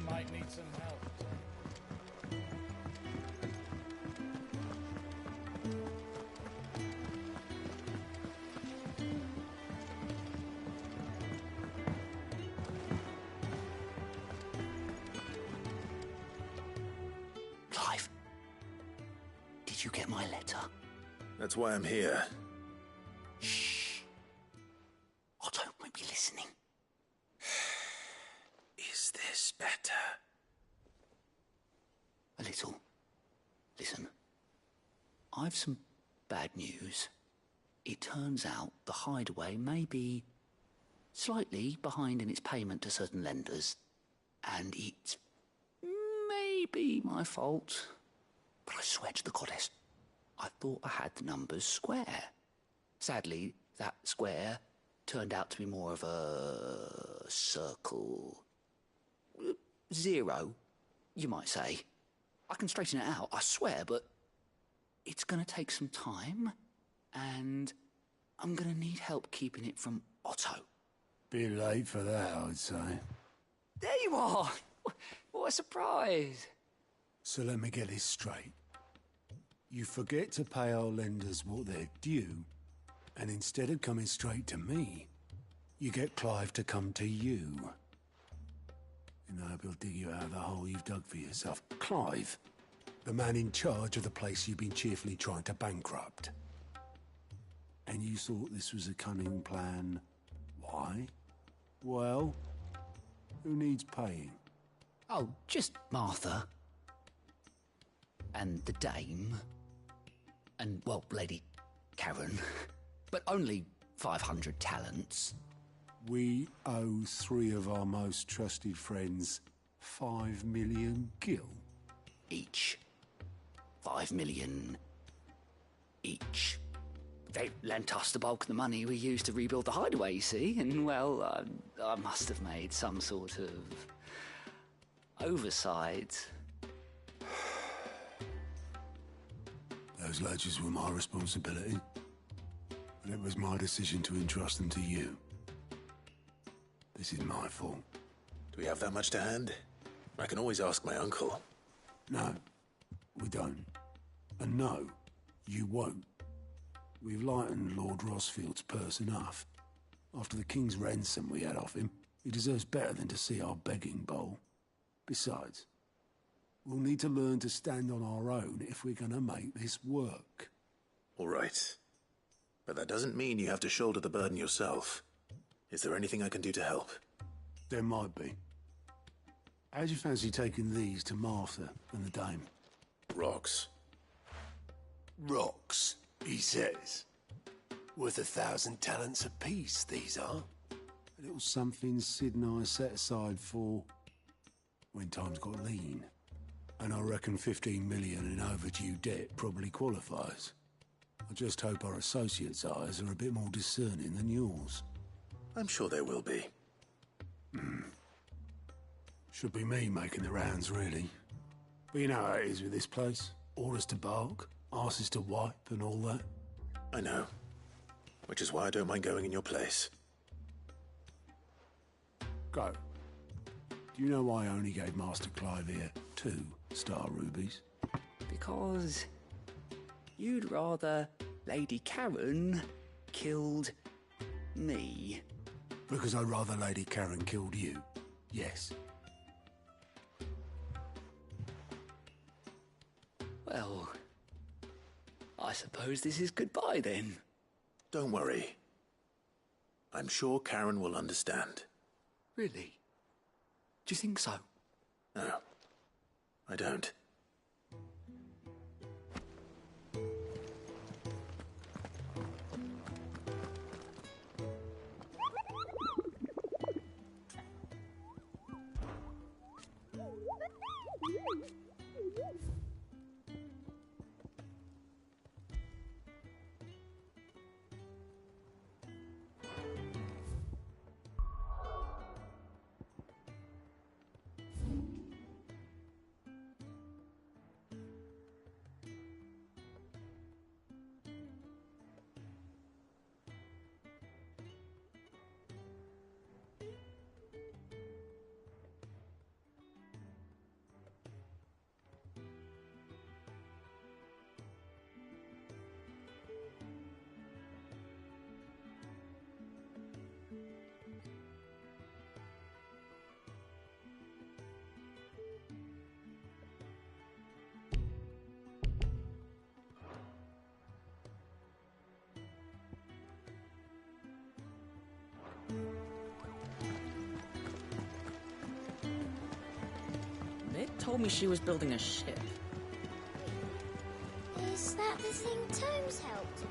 Might need some help. Clive, did you get my letter? That's why I'm here. Shh. Otto won't be listening. Is this better? A little. Listen, I've some bad news. It turns out the hideaway may be slightly behind in its payment to certain lenders, and it's maybe my fault. But I swear to the goddess, I thought I had the numbers square. Sadly, that square turned out to be more of a circle. 0, you might say. I can straighten it out, I swear, but it's going to take some time, and I'm going to need help keeping it from Otto. Bit late for that, I'd say. There you are! What a surprise! So let me get this straight. You forget to pay our lenders what they're due, and instead of coming straight to me, you get Clive to come to you. And I hope he'll dig you out of the hole you've dug for yourself. Clive, the man in charge of the place you've been cheerfully trying to bankrupt. And you thought this was a cunning plan. Why? Well, who needs paying? Oh, just Martha. And the dame. And, well, Lady Karen. But only 500 talents. We owe 3 of our most trusted friends 5 million gil. Each. 5 million each. They lent us the bulk of the money we used to rebuild the hideaway, you see, and, well, I must have made some sort of oversight. Those ledgers were my responsibility, and it was my decision to entrust them to you. This is my fault. Do we have that much to hand? I can always ask my uncle. No, we don't. And no, you won't. We've lightened Lord Rosfield's purse enough. After the king's ransom we had off him, he deserves better than to see our begging bowl. Besides, we'll need to learn to stand on our own if we're gonna make this work. All right. But that doesn't mean you have to shoulder the burden yourself. Is there anything I can do to help? There might be. How'd you fancy taking these to Martha and the dame? Rocks. Rocks, he says. Worth 1,000 talents apiece, these are. A little something Sid and I set aside for when times got lean. And I reckon 15 million in overdue debt probably qualifies. I just hope our associates' eyes are a bit more discerning than yours. I'm sure there will be. Should be me making the rounds, really. But you know how it is with this place. Orders to bark, arses to wipe, and all that. I know. Which is why I don't mind going in your place. Go. Do you know why I only gave Master Clive here 2 star rubies? Because you'd rather Lady Karen killed me. Because I'd rather Lady Karen killed you. Yes. Well, I suppose this is goodbye then. Don't worry. I'm sure Karen will understand. Really? Do you think so? No, I don't. told me she was building a ship. Is that the thing Tomes helped?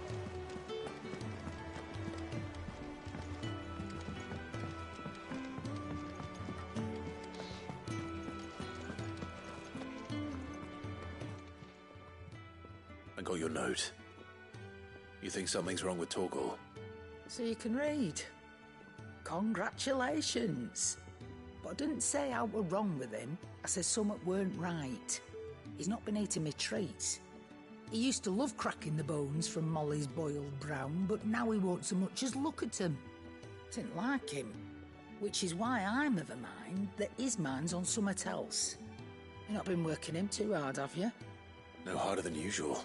I got your note. You think something's wrong with Torgal? So you can read. Congratulations. But I didn't say I were wrong with him. I said something weren't right. He's not been eating me treats. He used to love cracking the bones from Molly's boiled brown, but now he won't so much as look at 'em. Didn't like him. Which is why I'm of a mind that his mind's on something else. You've not been working him too hard, have you? No harder than usual.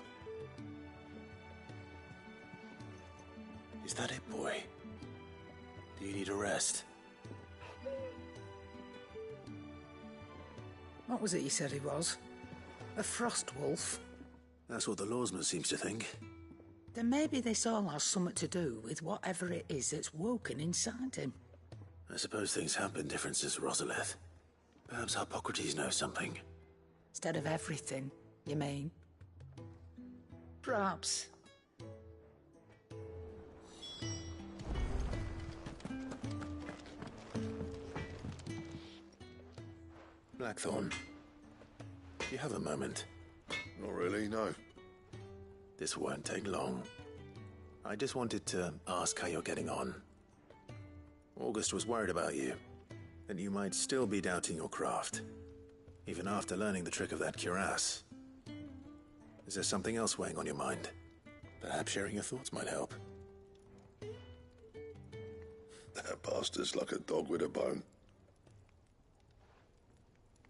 Is that it, boy? Do you need a rest? What was it you said he was? A frost wolf? That's what the lawsman seems to think. Then maybe this all has something to do with whatever it is that's woken inside him. I suppose things have been different since Rosalith. Perhaps Hippocrates knows something. Instead of everything, you mean? Perhaps. Blackthorn, do you have a moment? Not really, no. This won't take long. I just wanted to ask how you're getting on. August was worried about you, that you might still be doubting your craft, even after learning the trick of that cuirass. Is there something else weighing on your mind? Perhaps sharing your thoughts might help. That bastard's like a dog with a bone.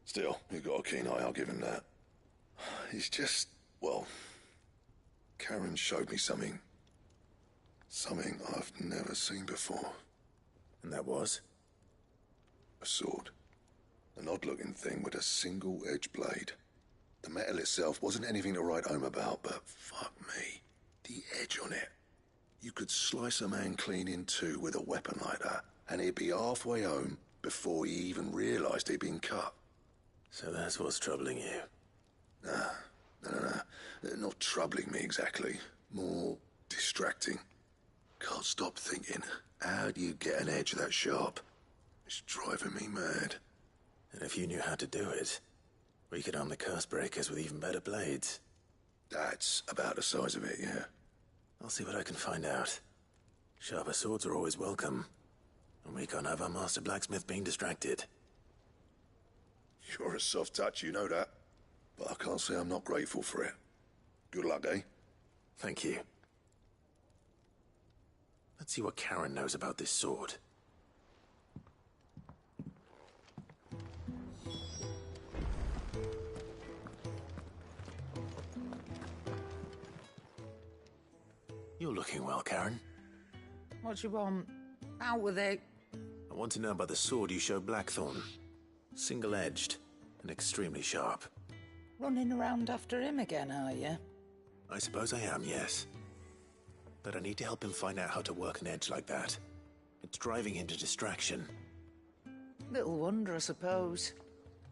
Still, you got a keen eye, I'll give him that. He's just, well, Karen showed me something. Something I've never seen before. And that was? A sword. An odd-looking thing with a single-edged blade. The metal itself wasn't anything to write home about, but fuck me, the edge on it. You could slice a man clean in two with a weapon like that, and he'd be halfway home before he even realised he'd been cut. So that's what's troubling you? No. Not troubling me exactly. More distracting. Can't stop thinking, how do you get an edge that sharp? It's driving me mad. And if you knew how to do it, we could arm the curse breakers with even better blades. That's about the size of it, yeah. I'll see what I can find out. Sharper swords are always welcome. And we can't have our master blacksmith being distracted. You're a soft touch, you know that. But I can't say I'm not grateful for it. Good luck, eh? Thank you. Let's see what Karen knows about this sword. You're looking well, Karen. What do you want? Out with it. I want to know about the sword you showed Blackthorn. Single-edged and extremely sharp. Running around after him again, are you? I suppose I am, yes. But I need to help him find out how to work an edge like that. It's driving him to distraction. Little wonder, I suppose.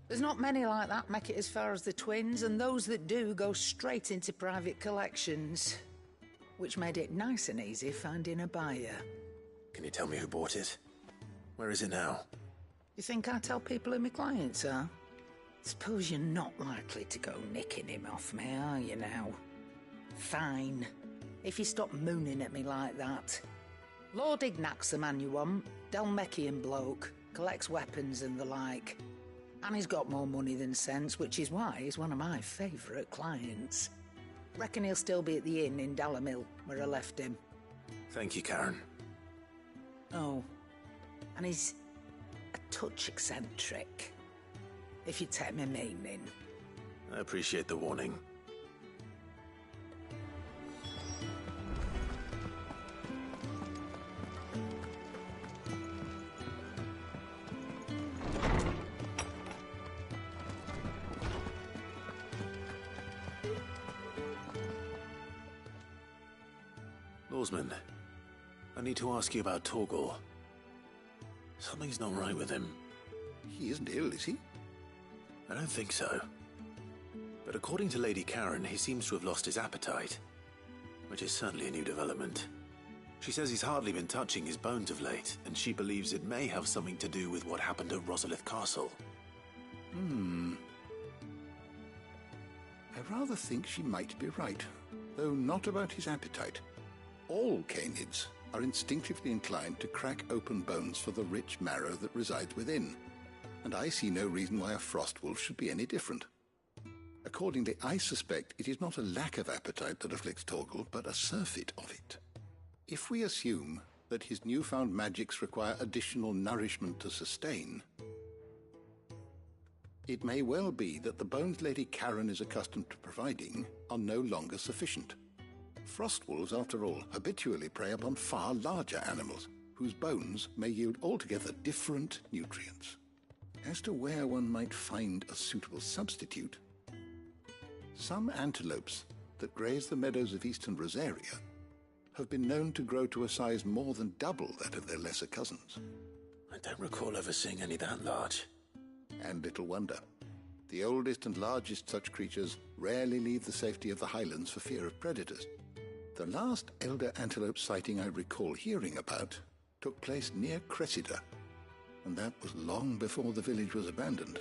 There's not many like that make it as far as the twins, and those that do go straight into private collections. Which made it nice and easy finding a buyer. Can you tell me who bought it? Where is it now? You think I tell people who my clients are? Suppose you're not likely to go nicking him off me, are you now? Fine. If you stop mooning at me like that. Lord Ignac's the man you want. Dalmekian bloke. Collects weapons and the like. And he's got more money than sense, which is why he's one of my favourite clients. Reckon he'll still be at the inn in Dalamil, where I left him. Thank you, Karen. Oh, and he's a touch eccentric, if you take my meaning. I appreciate the warning. Lawsman, I need to ask you about Torgal. Something's not right with him. He isn't ill, is he? I don't think so. But according to Lady Karen, he seems to have lost his appetite, which is certainly a new development. She says he's hardly been touching his bones of late, and she believes it may have something to do with what happened at Rosalith Castle. I rather think she might be right, though not about his appetite. All canids are instinctively inclined to crack open bones for the rich marrow that resides within, and I see no reason why a frost wolf should be any different. Accordingly, I suspect it is not a lack of appetite that afflicts Torgal, but a surfeit of it. If we assume that his newfound magics require additional nourishment to sustain, it may well be that the bones Lady Karen is accustomed to providing are no longer sufficient. Frost wolves, after all, habitually prey upon far larger animals, whose bones may yield altogether different nutrients. As to where one might find a suitable substitute, some antelopes that graze the meadows of eastern Rosaria have been known to grow to a size more than double that of their lesser cousins. I don't recall ever seeing any that large. And little wonder. The oldest and largest such creatures rarely leave the safety of the highlands for fear of predators. The last elder antelope sighting I recall hearing about took place near Cressida, and that was long before the village was abandoned.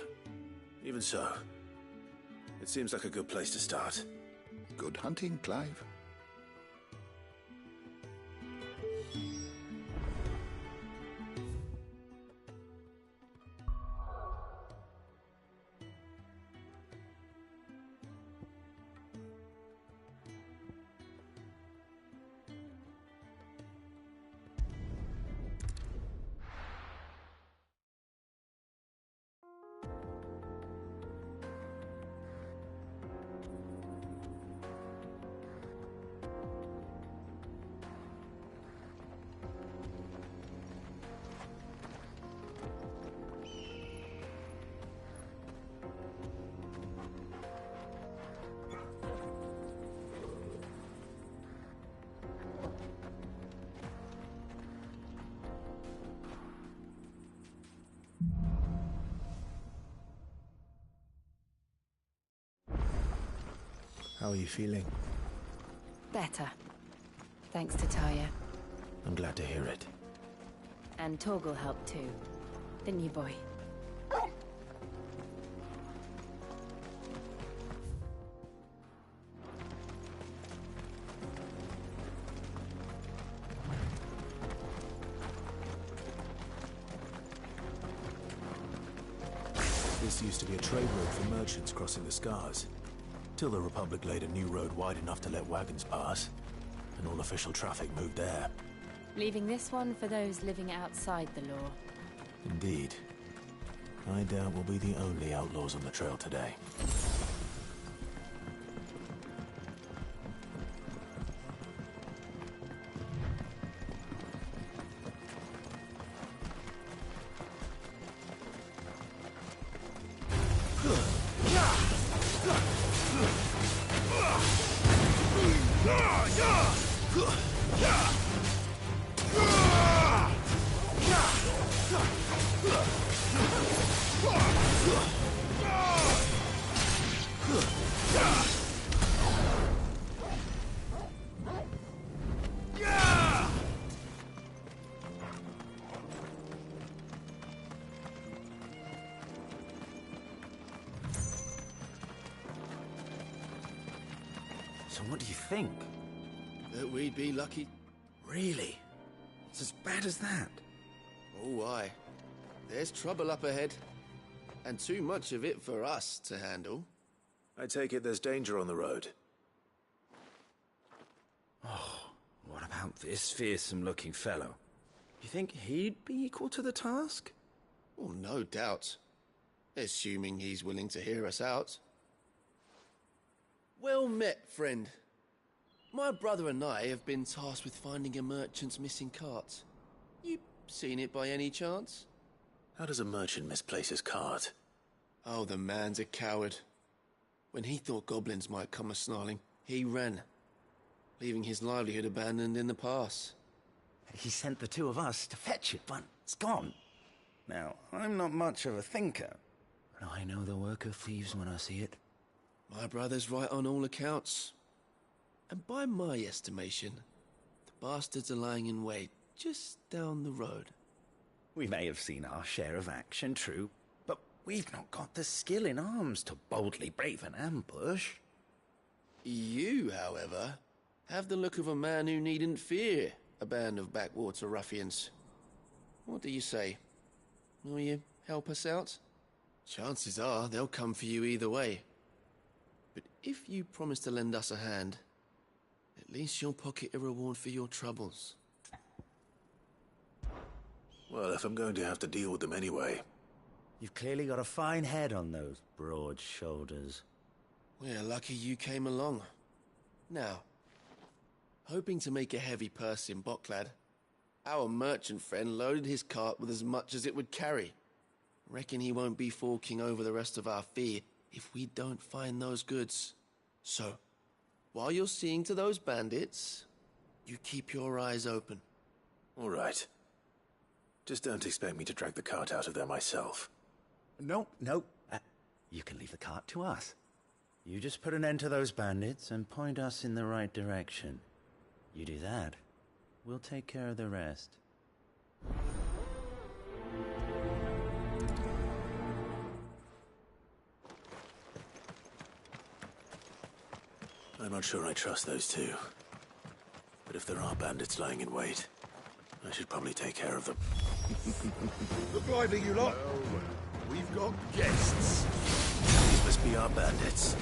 Even so, it seems like a good place to start. Good hunting, Clive. How are you feeling? Better. Thanks to Taya. I'm glad to hear it. And Torgal helped too. Didn't you, boy? This used to be a trade road for merchants crossing the Scars, till the Republic laid a new road wide enough to let wagons pass, and all official traffic moved there. Leaving this one for those living outside the law. Indeed. I doubt we'll be the only outlaws on the trail today. So what do you think? That we'd be lucky? Really? It's as bad as that? Oh, aye. There's trouble up ahead. And too much of it for us to handle. I take it there's danger on the road. Oh, what about this fearsome-looking fellow? You think he'd be equal to the task? Oh, no doubt. Assuming he's willing to hear us out. Well met, friend. My brother and I have been tasked with finding a merchant's missing cart. You seen it by any chance? How does a merchant misplace his cart? Oh, the man's a coward. When he thought goblins might come a-snarling, he ran, leaving his livelihood abandoned in the pass. He sent the two of us to fetch it, but it's gone. Now, I'm not much of a thinker. but I know the work of thieves when I see it. My brother's right on all accounts. And by my estimation, the bastards are lying in wait just down the road. We may have seen our share of action, true, but we've not got the skill in arms to boldly brave an ambush. You, however, have the look of a man who needn't fear a band of backwater ruffians. What do you say? Will you help us out? Chances are they'll come for you either way. But if you promise to lend us a hand, at least you'll pocket a reward for your troubles. Well, if I'm going to have to deal with them anyway. You've clearly got a fine head on those broad shoulders. We're lucky you came along. Now, hoping to make a heavy purse in Boklad, our merchant friend loaded his cart with as much as it would carry. Reckon he won't be forking over the rest of our fee if we don't find those goods. So, while you're seeing to those bandits, you keep your eyes open. All right. Just don't expect me to drag the cart out of there myself. No. You can leave the cart to us. You just put an end to those bandits and point us in the right direction. You do that, we'll take care of the rest. I'm not sure I trust those two. But if there are bandits lying in wait, I should probably take care of them. Look lively, you lot. Well, we've got guests. These must be our bandits.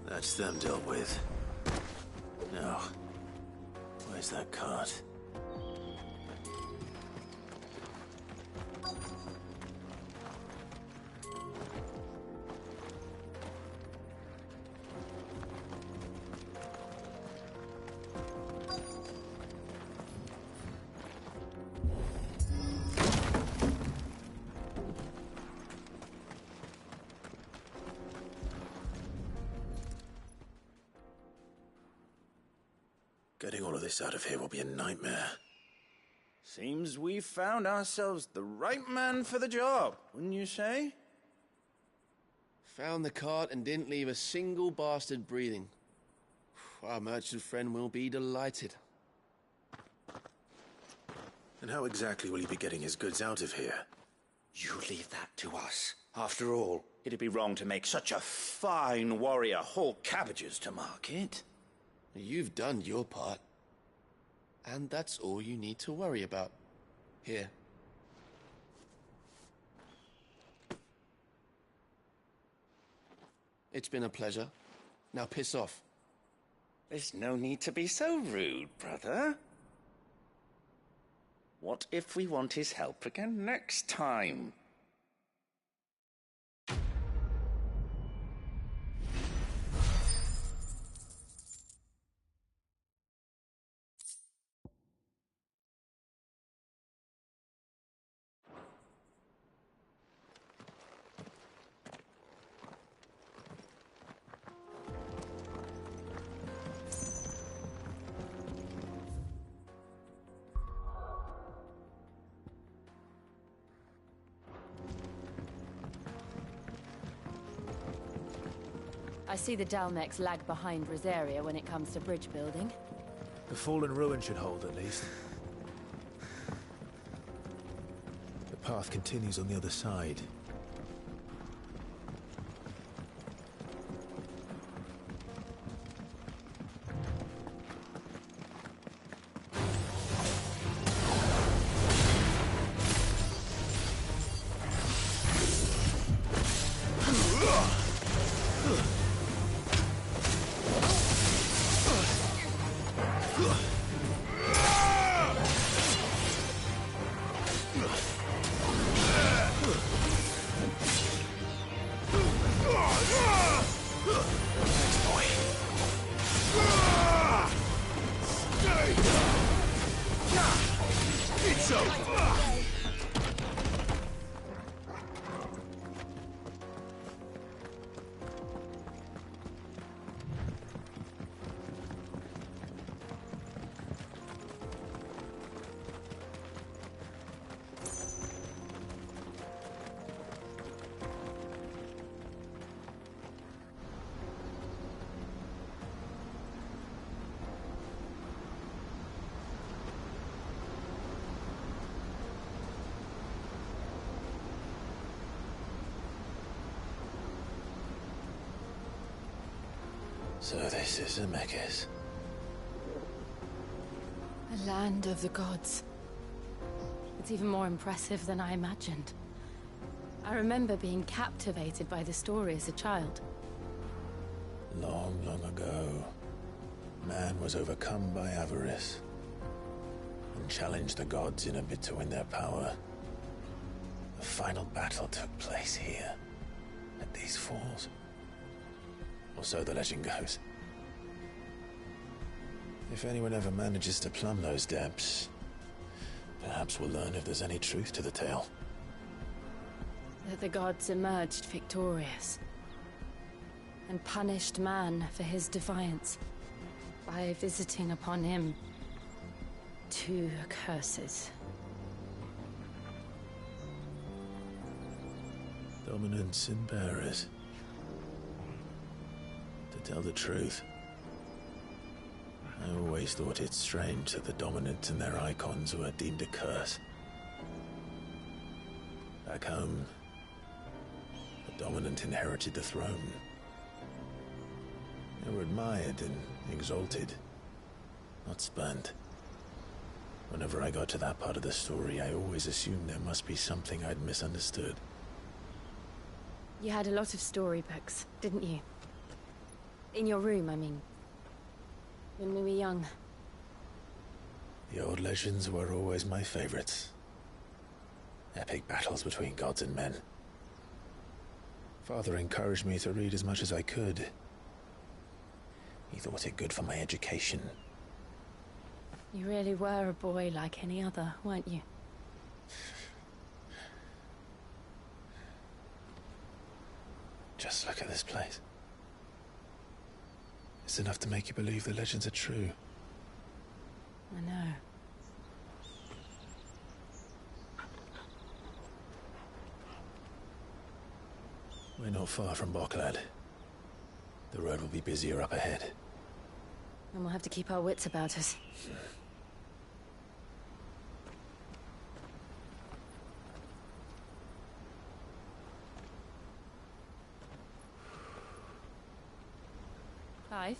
That's them dealt with. Now, where's that cart? Getting all of this out of here will be a nightmare. Seems we've found ourselves the right man for the job, wouldn't you say? Found the cart and didn't leave a single bastard breathing. Our merchant friend will be delighted. And how exactly will he be getting his goods out of here? You leave that to us. After all, it'd be wrong to make such a fine warrior haul cabbages to market. You've done your part. And that's all you need to worry about. Here. It's been a pleasure. Now piss off. There's no need to be so rude, brother. What if we want his help again next time? I see the Dalmex lag behind Rosaria when it comes to bridge building. The fallen ruin should hold, at least. The path continues on the other side. So this is Zemeckis. The land of the gods. It's even more impressive than I imagined. I remember being captivated by the story as a child. Long, long ago, man was overcome by avarice and challenged the gods in a bid to win their power. The final battle took place here, at these falls. Or so the legend goes. If anyone ever manages to plumb those depths, perhaps we'll learn if there's any truth to the tale. That the gods emerged victorious and punished man for his defiance by visiting upon him 2 curses. Dominants and bearers. To tell the truth, I always thought it strange that the dominant and their icons were deemed a curse. Back home, the dominant inherited the throne. They were admired and exalted, not spurned. Whenever I got to that part of the story, I always assumed there must be something I'd misunderstood. You had a lot of storybooks, didn't you? In your room, I mean. When we were young. The old legends were always my favorites. Epic battles between gods and men. Father encouraged me to read as much as I could. He thought it good for my education. You really were a boy like any other, weren't you? Just look at this place. It's enough to make you believe the legends are true. I know. We're not far from Boklad. The road will be busier up ahead. And we'll have to keep our wits about us. Clive?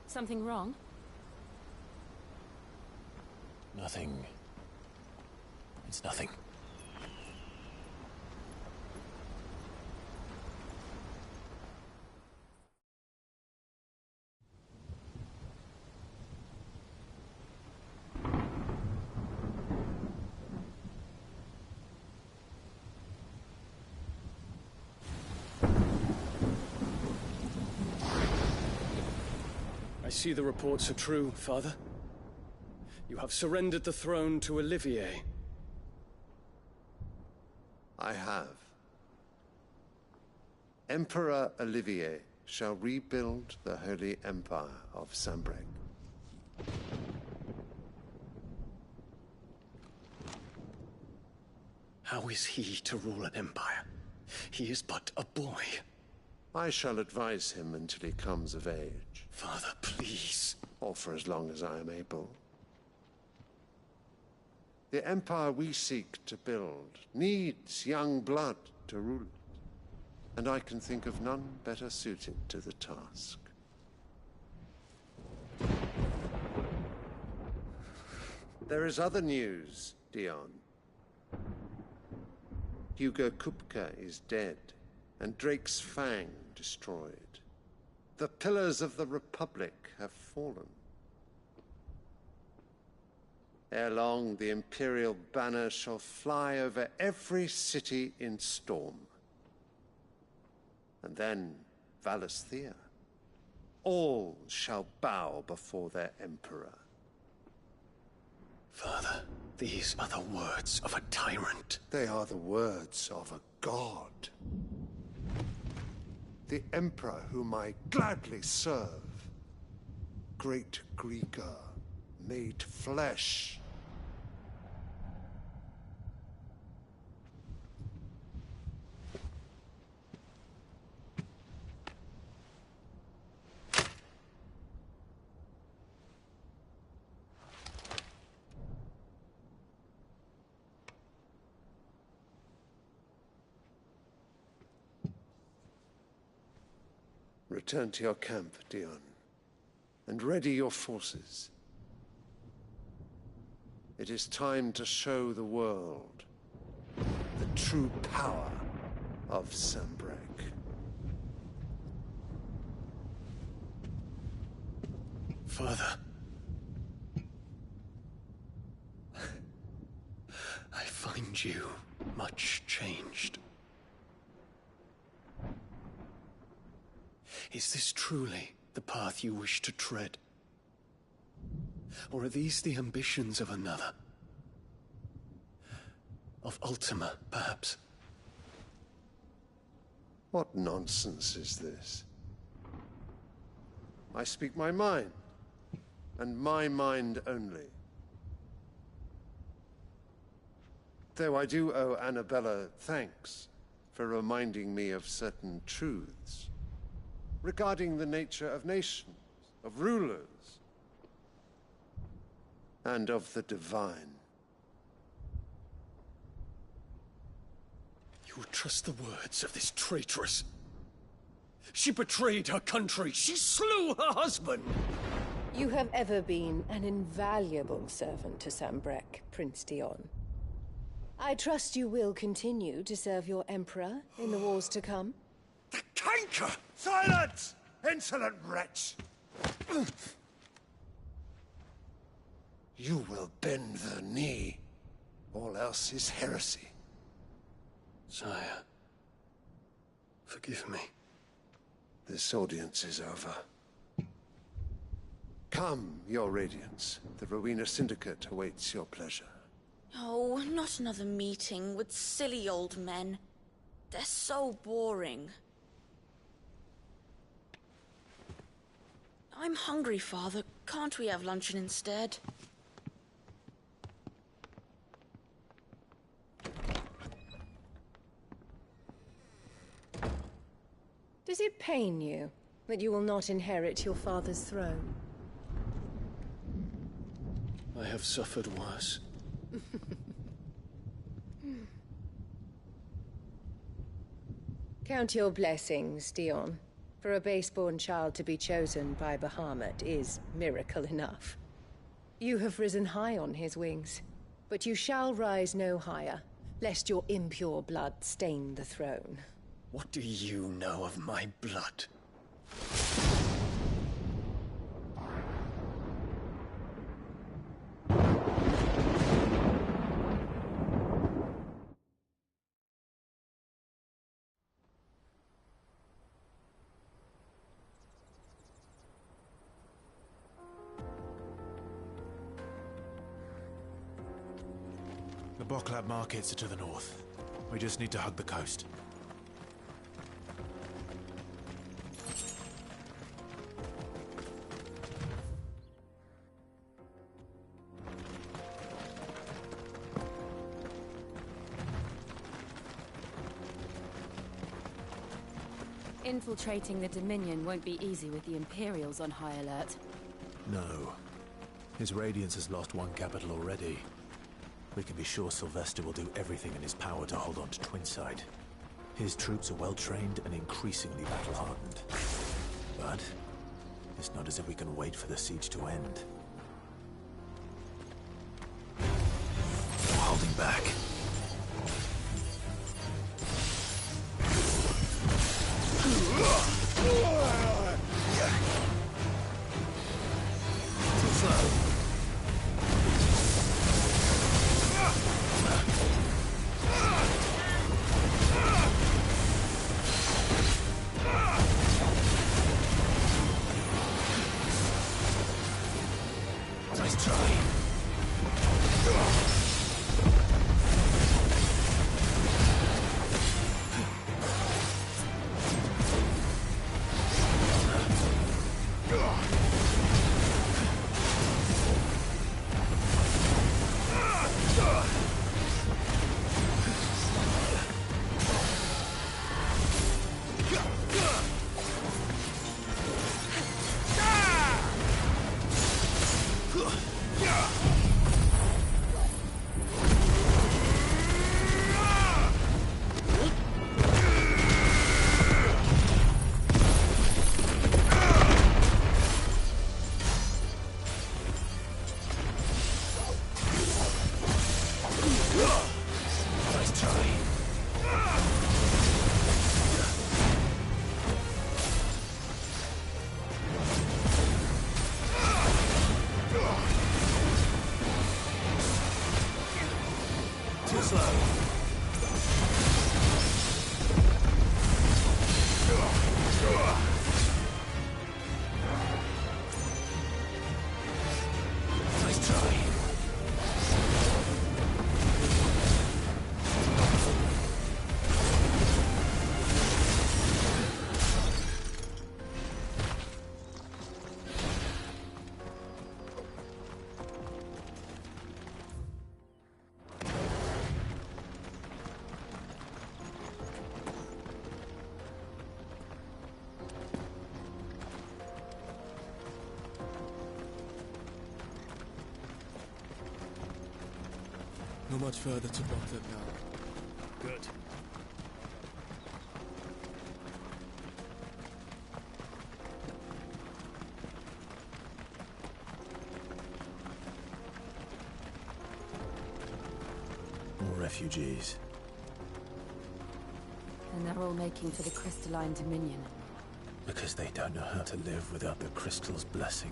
Something wrong? Nothing. It's nothing. I see the reports are true, Father. You have surrendered the throne to Olivier. I have. Emperor Olivier shall rebuild the Holy Empire of Sanbreque. How is he to rule an empire? He is but a boy. I shall advise him until he comes of age. Father, please. Or for as long as I am able. The empire we seek to build needs young blood to rule it, and I can think of none better suited to the task. There is other news, Dion. Hugo Kupka is dead, and Drake's Fang destroyed. The pillars of the Republic have fallen. Ere long, the Imperial banner shall fly over every city in storm. And then, Valisthea. All shall bow before their Emperor. Father, these are the words of a tyrant. They are the words of a god. The Emperor whom I gladly serve. Great Greeker, made flesh. Return to your camp, Dion, and ready your forces. It is time to show the world the true power of Sanbreque. Father. I find you much changed. Is this truly the path you wish to tread? Or are these the ambitions of another? Of Ultima, perhaps? What nonsense is this? I speak my mind, and my mind only. Though I do owe Annabella thanks for reminding me of certain truths regarding the nature of nations, of rulers, and of the divine. You would trust the words of this traitress? She betrayed her country. She slew her husband. You have ever been an invaluable servant to Sanbreque, Prince Dion. I trust you will continue to serve your Emperor in the wars to come. The canker! Silence! Insolent wretch! You will bend the knee. All else is heresy. Sire, forgive me. This audience is over. Come, your Radiance. The Rowena Syndicate awaits your pleasure. Oh, not another meeting with silly old men. They're so boring. I'm hungry, Father. Can't we have luncheon instead? Does it pain you that you will not inherit your father's throne? I have suffered worse. Count your blessings, Dion. For a base-born child to be chosen by Bahamut is miracle enough. You have risen high on his wings, but you shall rise no higher, lest your impure blood stain the throne. What do you know of my blood? The Boklab markets are to the north. We just need to hug the coast. Infiltrating the Dominion won't be easy with the Imperials on high alert. No. His Radiance has lost one capital already. We can be sure Sylvester will do everything in his power to hold on to Twinside. His troops are well-trained and increasingly battle-hardened. But it's not as if we can wait for the siege to end. No holding back. Too slow. Nice try. Too slow. Nice try. Not much further to Boklab now. Good. More refugees. And they're all making for the Crystalline Dominion. Because they don't know how to live without the crystal's blessing.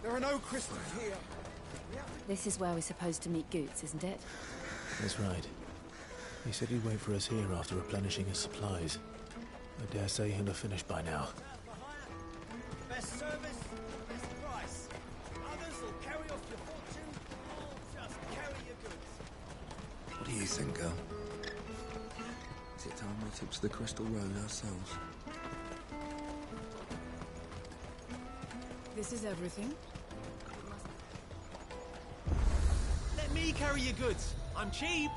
There are no crystals here. We have to This is where we're supposed to meet Goots, isn't it? That's right. He said he'd wait for us here after replenishing his supplies. I dare say he'll have finished by now. Best service, best price. Others will carry off your fortune, or just carry your goods. What do you think, girl? Is it time we took to the Crystal Road ourselves? This is everything? Let me carry your goods. I'm cheap.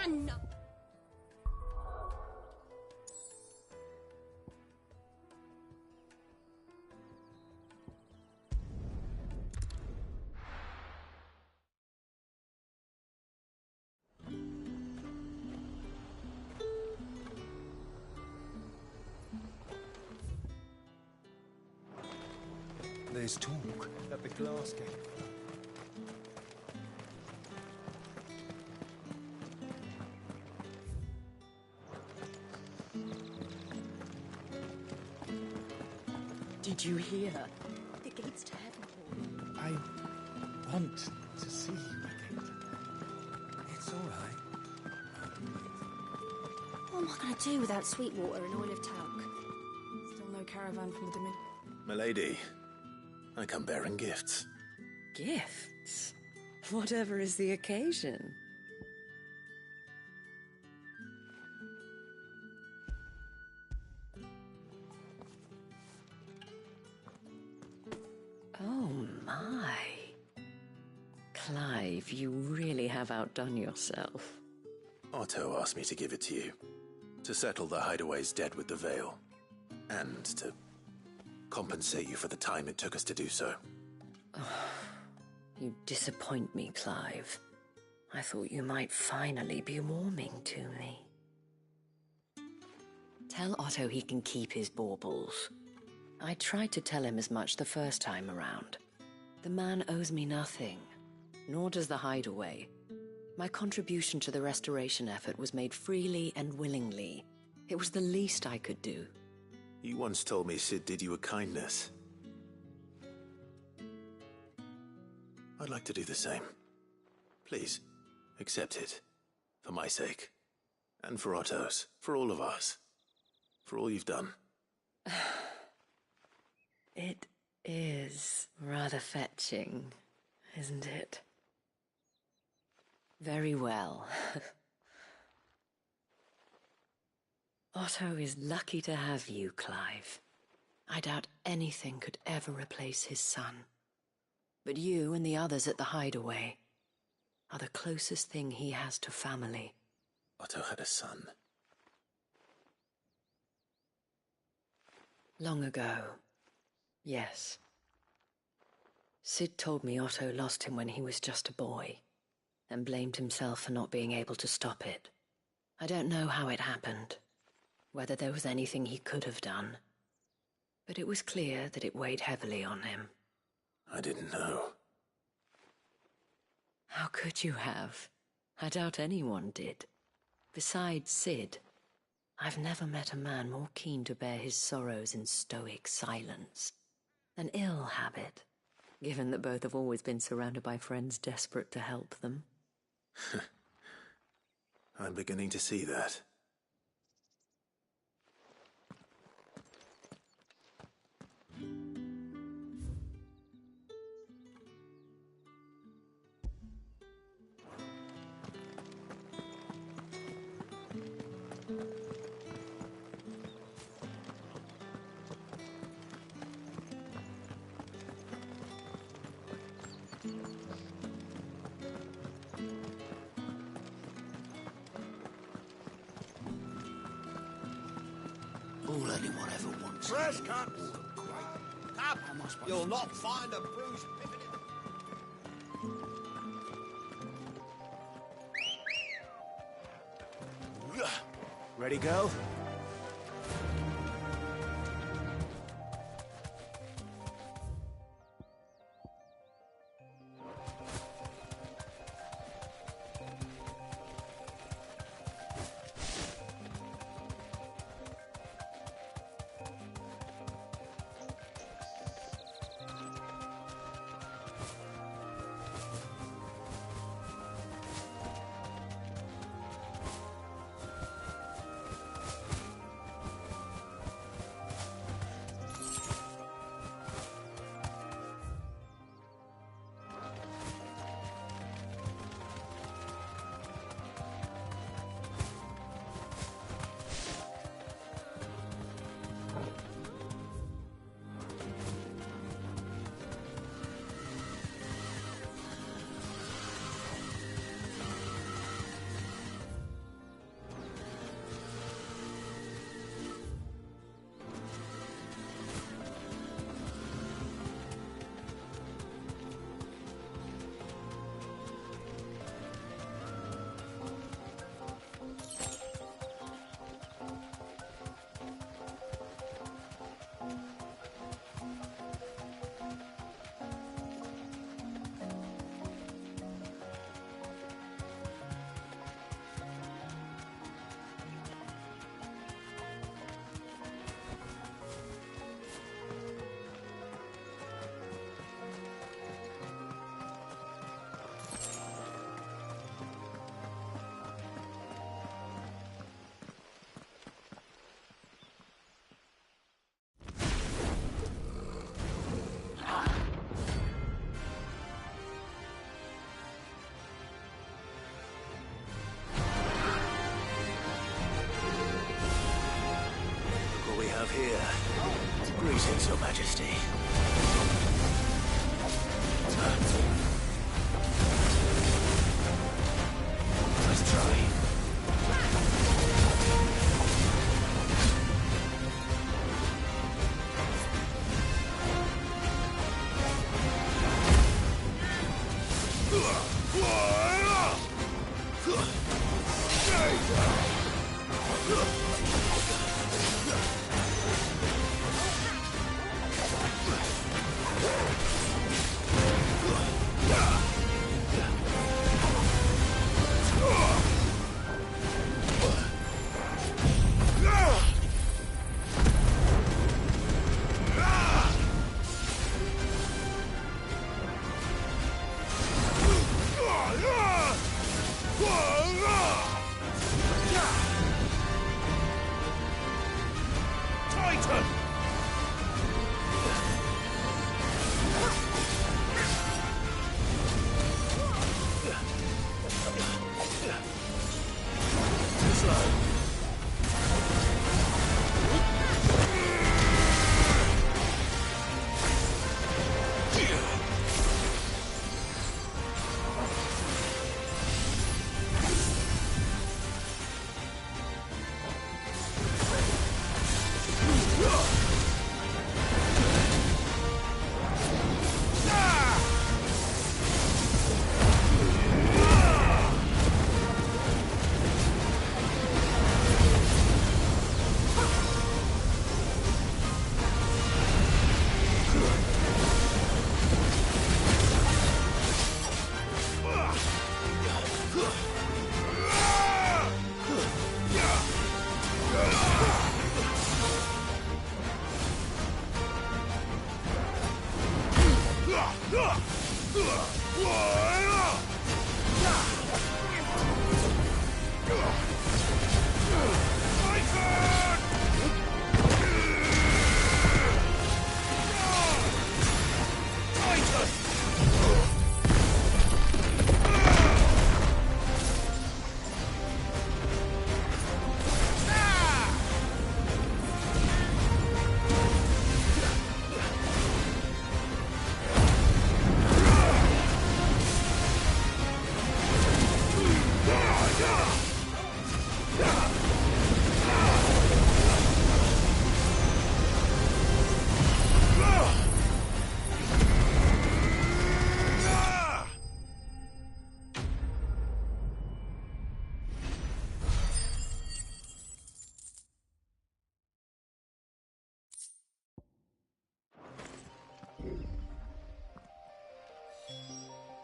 And no. There's talk At the glass gate. Did you hear? The gates to heaven. I want to see you again. It's all right. What am I going to do without Sweetwater and oil of talc? Still no caravan from the Dominion. Milady, I come bearing gifts. Gifts? Whatever is the occasion. Oh my. Clive, you really have outdone yourself. Otto asked me to give it to you. To settle the Hideaway's debt with the Veil. And to compensate you for the time it took us to do so. You disappoint me, Clive. I thought you might finally be warming to me. Tell Otto he can keep his baubles. I tried to tell him as much the first time around. The man owes me nothing, nor does the Hideaway. My contribution to the restoration effort was made freely and willingly. It was the least I could do. You once told me Sid did you a kindness. I'd like to do the same. Please, accept it. For my sake. And for Otto's. For all of us. For all you've done. It is rather fetching, isn't it? Very well. Otto is lucky to have you, Clive. I doubt anything could ever replace his son. But you and the others at the Hideaway are the closest thing he has to family. Otto had a son. Long ago, yes. Sid told me Otto lost him when he was just a boy, and blamed himself for not being able to stop it. I don't know how it happened, whether there was anything he could have done, but it was clear that it weighed heavily on him. I didn't know. How could you have? I doubt anyone did. Besides Sid, I've never met a man more keen to bear his sorrows in stoic silence. An ill habit, given that both have always been surrounded by friends desperate to help them. I'm beginning to see that. All anyone ever wants. Fresh cut. Up. You'll not find a bruised pippin in the... Ready, girl? have here. Greetings, Your Majesty. Let's try.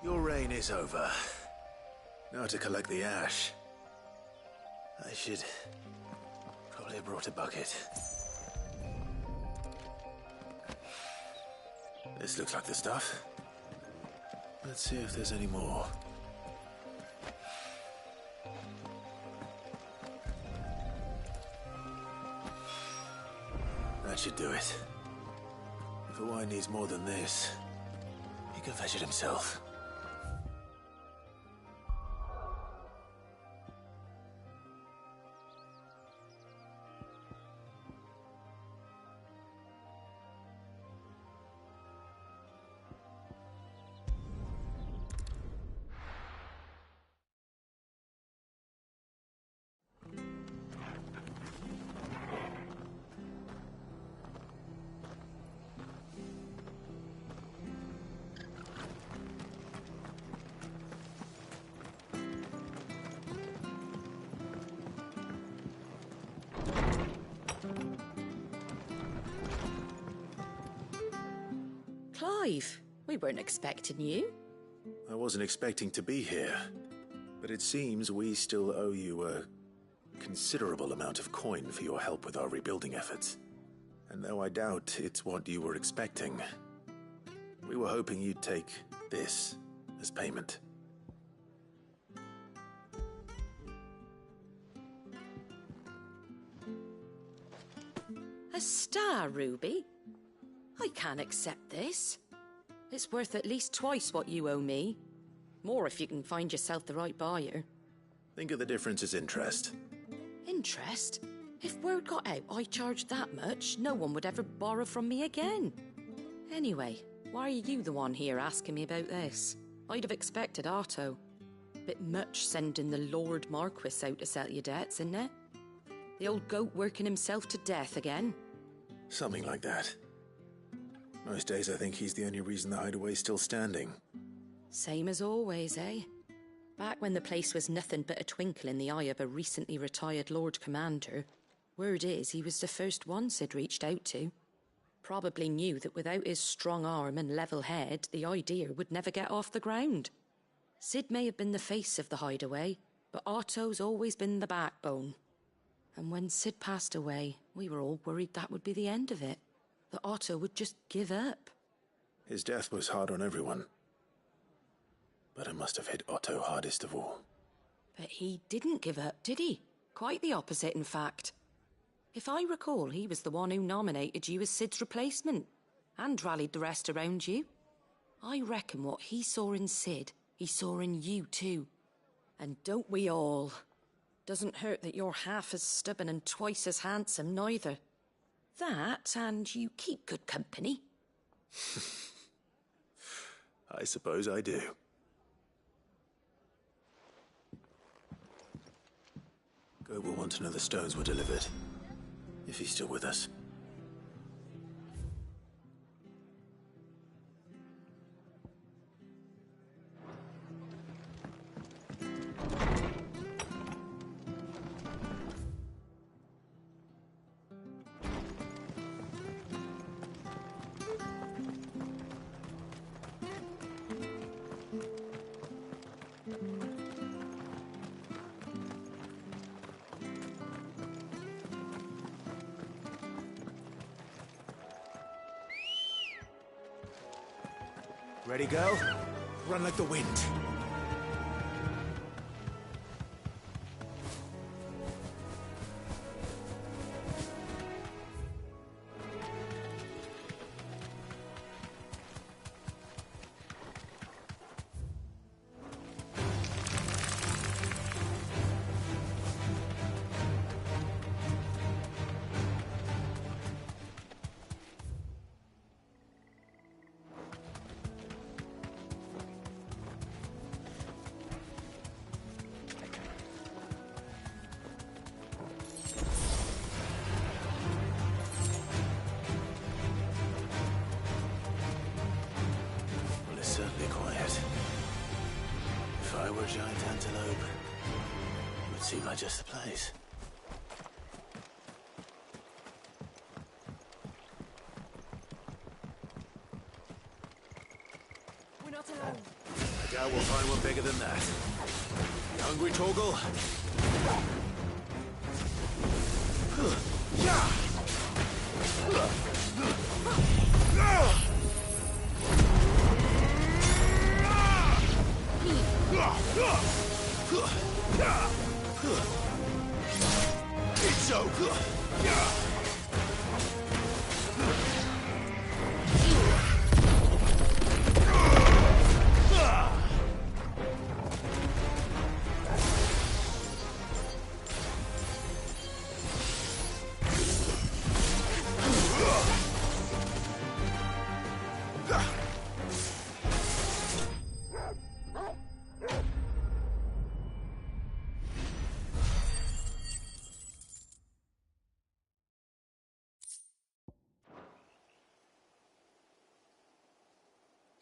Your reign is over. Now to collect the ash. I should probably have brought a bucket. This looks like the stuff. Let's see if there's any more. That should do it. If the wine needs more than this, he can fetch it himself. Clive, we weren't expecting you. I wasn't expecting to be here, but it seems we still owe you a considerable amount of coin for your help with our rebuilding efforts. And though I doubt it's what you were expecting, we were hoping you'd take this as payment. A star ruby? I can't accept this. It's worth at least twice what you owe me. More if you can find yourself the right buyer. Think of the difference as interest. Interest? If word got out I charged that much, no one would ever borrow from me again. Anyway, why are you the one here asking me about this? I'd have expected Otto. Bit much sending the Lord Marquis out to settle your debts, isn't it? The old goat working himself to death again. Something like that. Most days I think he's the only reason the hideaway's still standing. Same as always, eh? Back when the place was nothing but a twinkle in the eye of a recently retired Lord Commander, word is he was the first one Sid reached out to. Probably knew that without his strong arm and level head, the idea would never get off the ground. Sid may have been the face of the hideaway, but Otto's always been the backbone. And when Sid passed away, we were all worried that would be the end of it. That Otto would just give up. His death was hard on everyone. But it must have hit Otto hardest of all. But he didn't give up, did he? Quite the opposite, in fact. If I recall, he was the one who nominated you as Sid's replacement, and rallied the rest around you. I reckon what he saw in Sid, he saw in you too. And don't we all? Doesn't hurt that you're half as stubborn and twice as handsome, neither. That, and you keep good company. I suppose I do. Goat will want to know the stones were delivered. If he's still with us. Ready, go? Run like the wind. Giant antelope. It would seem like just the place. We're not alone. I doubt we'll find one bigger than that. You hungry, Torgal?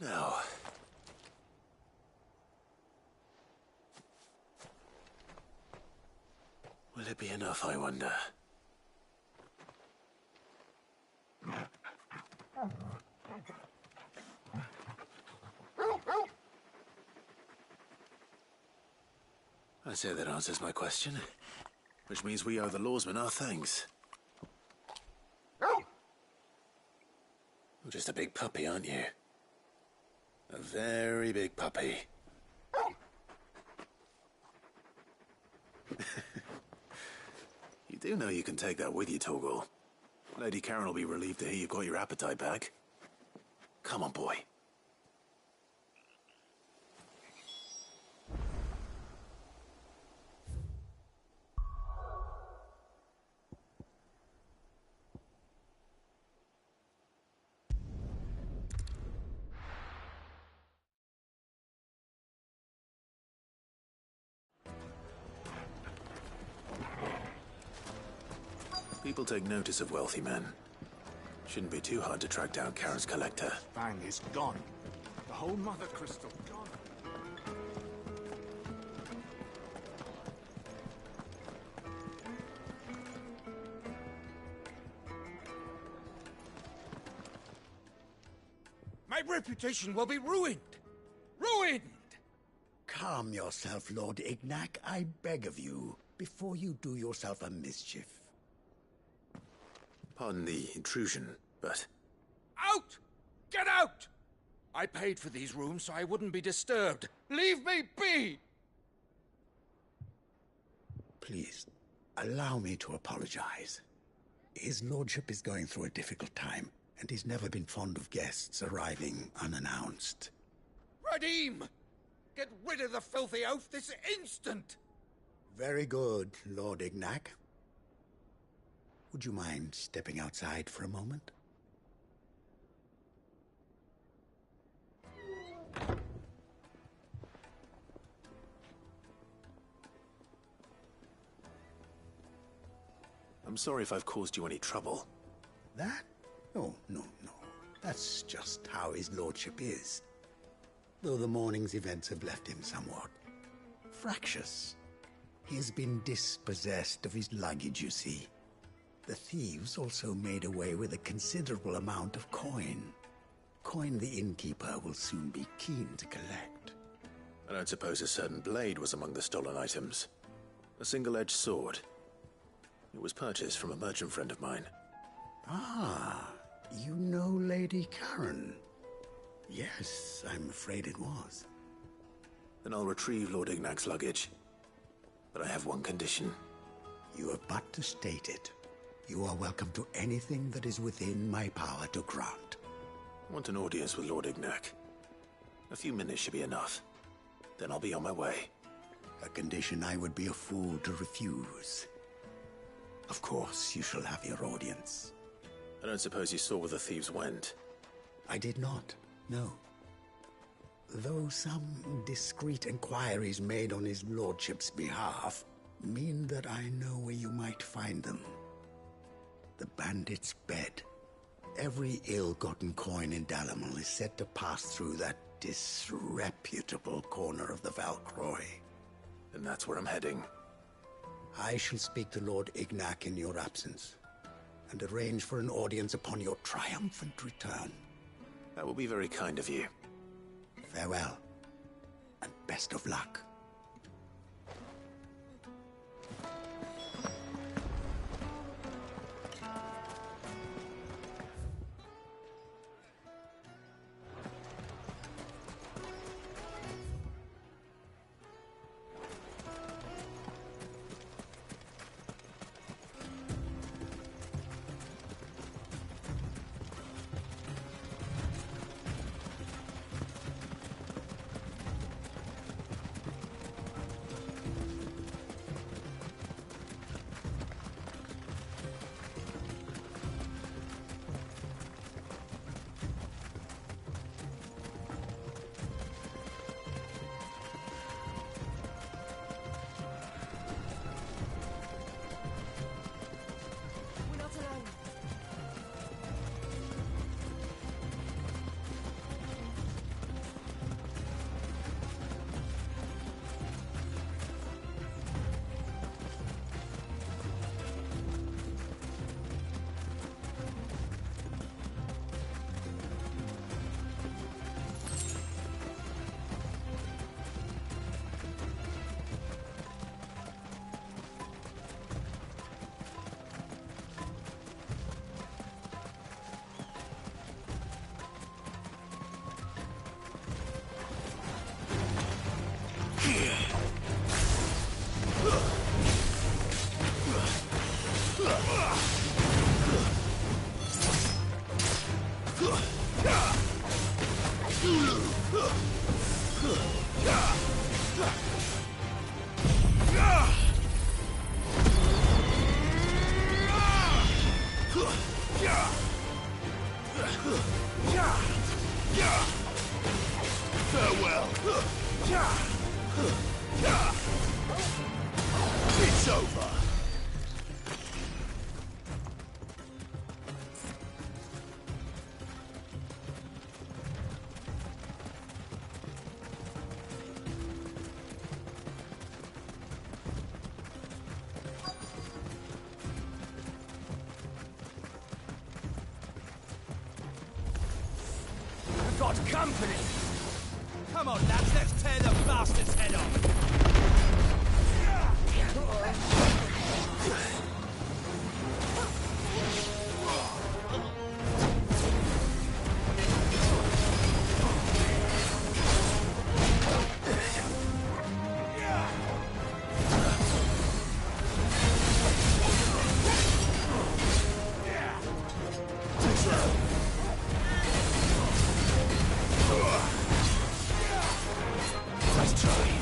Now, will it be enough, I wonder? I say that answers my question, which means we owe the lawsmen our thanks. You're just a big puppy, aren't you? A very big puppy. You do know you can take that with you, Torgal. Lady Karen will be relieved to hear you've got your appetite back. Come on, boy. People take notice of wealthy men. Shouldn't be too hard to track down Karen's collector. Fang is gone. The whole Mother Crystal gone. My reputation will be ruined! Ruined! Calm yourself, Lord Ignac, I beg of you, before you do yourself a mischief. Pardon the intrusion, but... Out! Get out! I paid for these rooms so I wouldn't be disturbed. Leave me be! Please, allow me to apologize. His lordship is going through a difficult time, and he's never been fond of guests arriving unannounced. Radim! Get rid of the filthy oaf this instant! Very good, Lord Ignac. Would you mind stepping outside for a moment? I'm sorry if I've caused you any trouble. That? Oh, no. That's just how his lordship is. Though the morning's events have left him somewhat fractious. He has been dispossessed of his luggage, you see. The thieves also made away with a considerable amount of coin. Coin the innkeeper will soon be keen to collect. I don't suppose a certain blade was among the stolen items. A single-edged sword. It was purchased from a merchant friend of mine. Ah, you know Lady Karen. Yes, I'm afraid it was. Then I'll retrieve Lord Ignac's luggage. But I have one condition. You have but to state it. You are welcome to anything that is within my power to grant. I want an audience with Lord Ignac. A few minutes should be enough. Then I'll be on my way. A condition I would be a fool to refuse. Of course, you shall have your audience. I don't suppose you saw where the thieves went? I did not, no. Though some discreet inquiries made on his lordship's behalf mean that I know where you might find them. The bandit's bed. Every ill-gotten coin in Dalamel is said to pass through that disreputable corner of the Valcroy. Then that's where I'm heading. I shall speak to Lord Ignac in your absence, and arrange for an audience upon your triumphant return. That will be very kind of you. Farewell, and best of luck. Farewell. It's over. What company? Come on, lads, let's tear the bastard's head off! Let's try.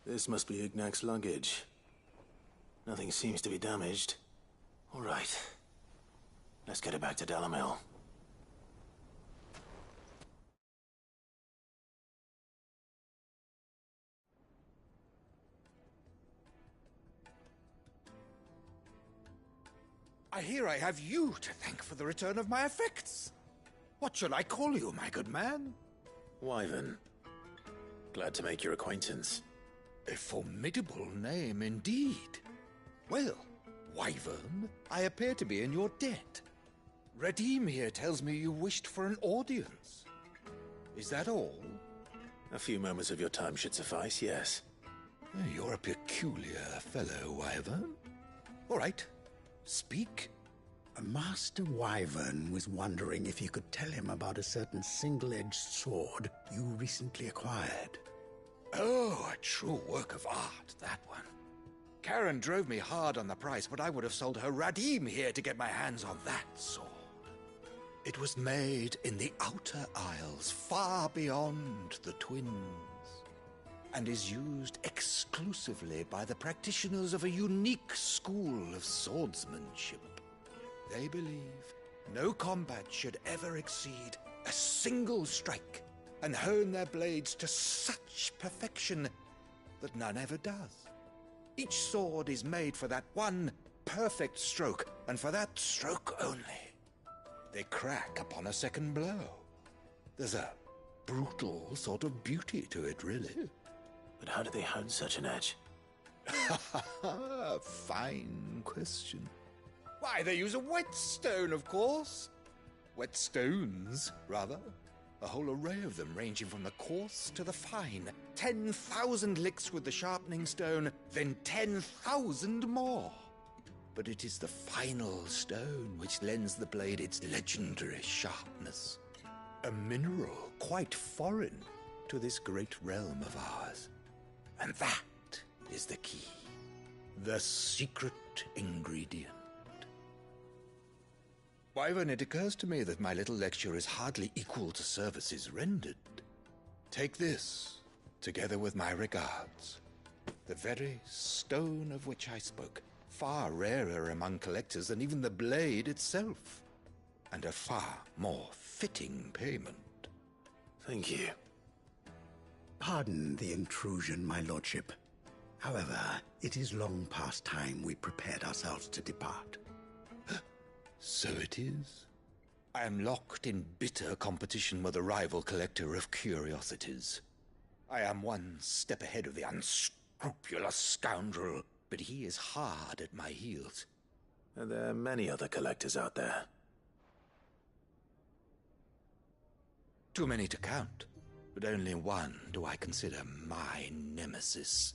This must be Ignac's luggage. Nothing seems to be damaged. All right. Let's get it back to Dalamil. I hear I have you to thank for the return of my effects. What shall I call you, my good man? Wyvern. Glad to make your acquaintance. A formidable name indeed. Well, Wyvern, I appear to be in your debt. Redeem here tells me you wished for an audience. Is that all? A few moments of your time should suffice, yes. You're a peculiar fellow, Wyvern. All right, speak. Master Wyvern was wondering if you could tell him about a certain single-edged sword you recently acquired. Oh, a true work of art, that one. Karen drove me hard on the price, but I would have sold her Radim here to get my hands on that sword. It was made in the Outer Isles, far beyond the Twins, and is used exclusively by the practitioners of a unique school of swordsmanship. They believe no combat should ever exceed a single strike, and hone their blades to such perfection that none ever does. Each sword is made for that one perfect stroke, and for that stroke only. They crack upon a second blow. There's a brutal sort of beauty to it, really. But how do they hone such an edge? Fine question. Why, they use a whetstone, of course. Whetstones, rather. A whole array of them, ranging from the coarse to the fine. 10,000 licks with the sharpening stone, then 10,000 more. But it is the final stone which lends the blade its legendary sharpness. A mineral quite foreign to this great realm of ours. And that is the key. The secret ingredient. Wyvern, it occurs to me that my little lecture is hardly equal to services rendered. Take this, together with my regards. The very stone of which I spoke. Far rarer among collectors than even the blade itself. And a far more fitting payment. Thank you. Pardon the intrusion, my lordship. However, it is long past time we prepared ourselves to depart. So it is. I am locked in bitter competition with a rival collector of curiosities. I am one step ahead of the unscrupulous scoundrel, but he is hard at my heels. Are there many other collectors out there? Too many to count, but only one do I consider my nemesis.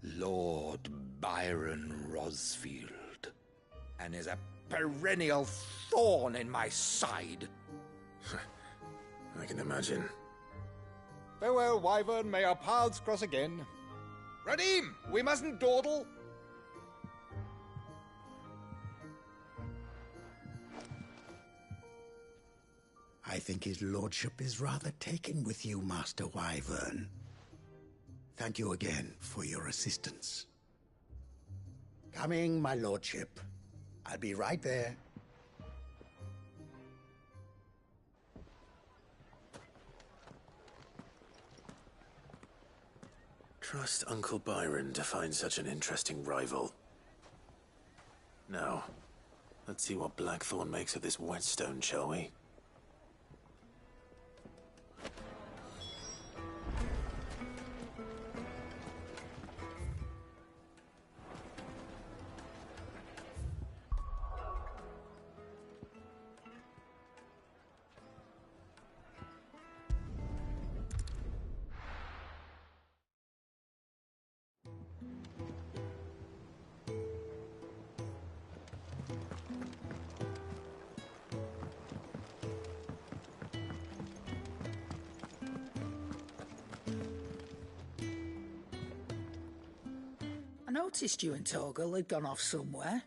Lord Byron Rosfield, and is a perennial thorn in my side. I can imagine. Farewell, Wyvern. May our paths cross again. Radim, we mustn't dawdle. I think his lordship is rather taken with you, Master Wyvern. Thank you again for your assistance. Coming, my lordship. I'll be right there. Trust Uncle Byron to find such an interesting rival. Now, let's see what Blackthorn makes of this whetstone, shall we? I noticed you and Torgal had gone off somewhere.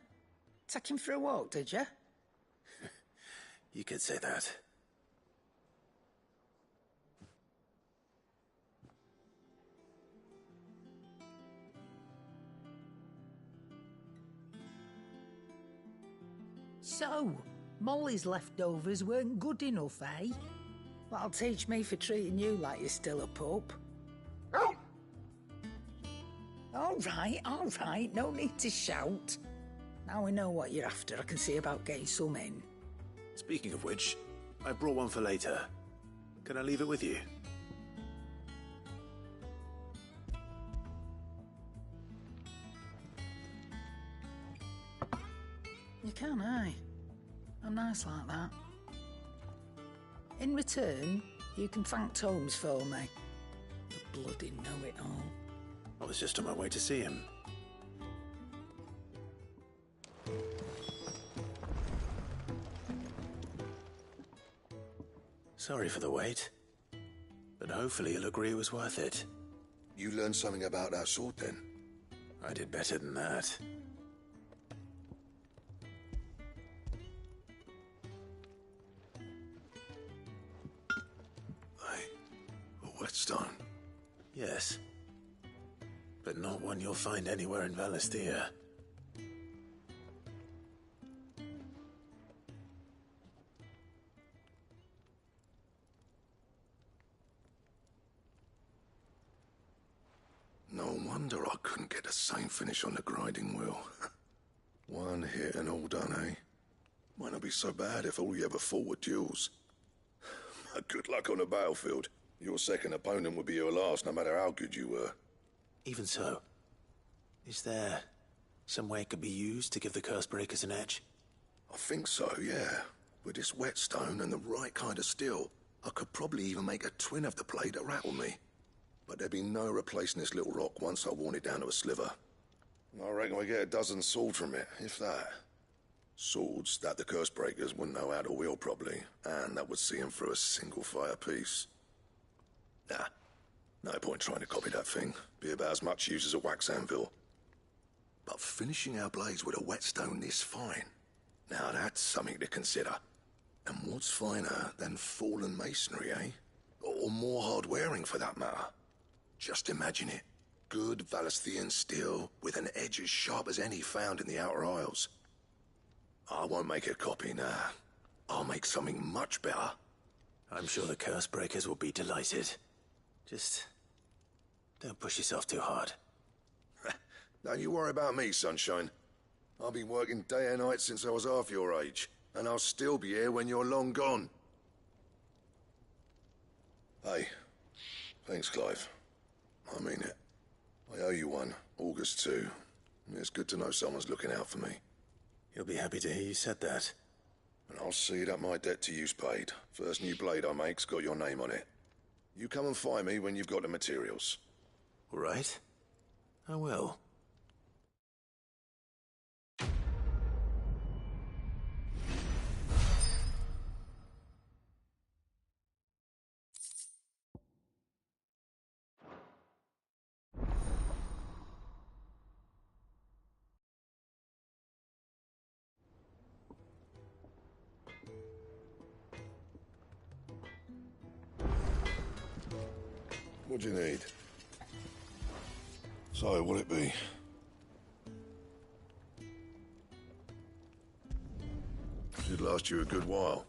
Take him for a walk, did you? You could say that. So, Molly's leftovers weren't good enough, eh? That'll teach me for treating you like you're still a pup. All right, no need to shout. Now we know what you're after, I can see about getting some in. Speaking of which, I brought one for later. Can I leave it with you? You can, eh? I'm nice like that. In return, you can thank Tomes for me. The bloody know-it-all. I was just on my way to see him. Sorry for the wait, but hopefully you'll agree it was worth it. You learned something about that sword then? I did better than that. A whetstone? Yes. But not one you'll find anywhere in Valisthea. No wonder I couldn't get the same finish on the grinding wheel. One hit and all done, eh? Might not be so bad if all you ever fought were duels. But good luck on the battlefield. Your second opponent would be your last, no matter how good you were. Even so, is there some way it could be used to give the Cursebreakers an edge? I think so, yeah. With this whetstone and the right kind of steel, I could probably even make a twin of the blade that rattled me. But there'd be no replacing this little rock once I worn it down to a sliver. I reckon we get a dozen swords from it, if that. Swords that the Cursebreakers wouldn't know how to wield properly, and that would see them through a single fire piece. Nah, no point trying to copy that thing. Be about as much use as a wax anvil. But finishing our blades with a whetstone this fine, now that's something to consider. And what's finer than fallen masonry, eh? Or more hard wearing, for that matter. Just imagine it. good Valesthian steel with an edge as sharp as any found in the Outer Isles. I won't make a copy now. I'll make something much better. I'm sure the curse breakers will be delighted. Just don't push yourself too hard. Don't you worry about me, Sunshine. I've been working day and night since I was half your age, and I'll still be here when you're long gone. Hey, thanks, Clive. I mean it. I owe you one, August too. It's good to know someone's looking out for me. He'll be happy to hear you said that. And I'll see that my debt to you's paid. First new blade I make's got your name on it. You come and find me when you've got the materials. All right. I will. What do you need? So, what'll it be? Should last you a good while.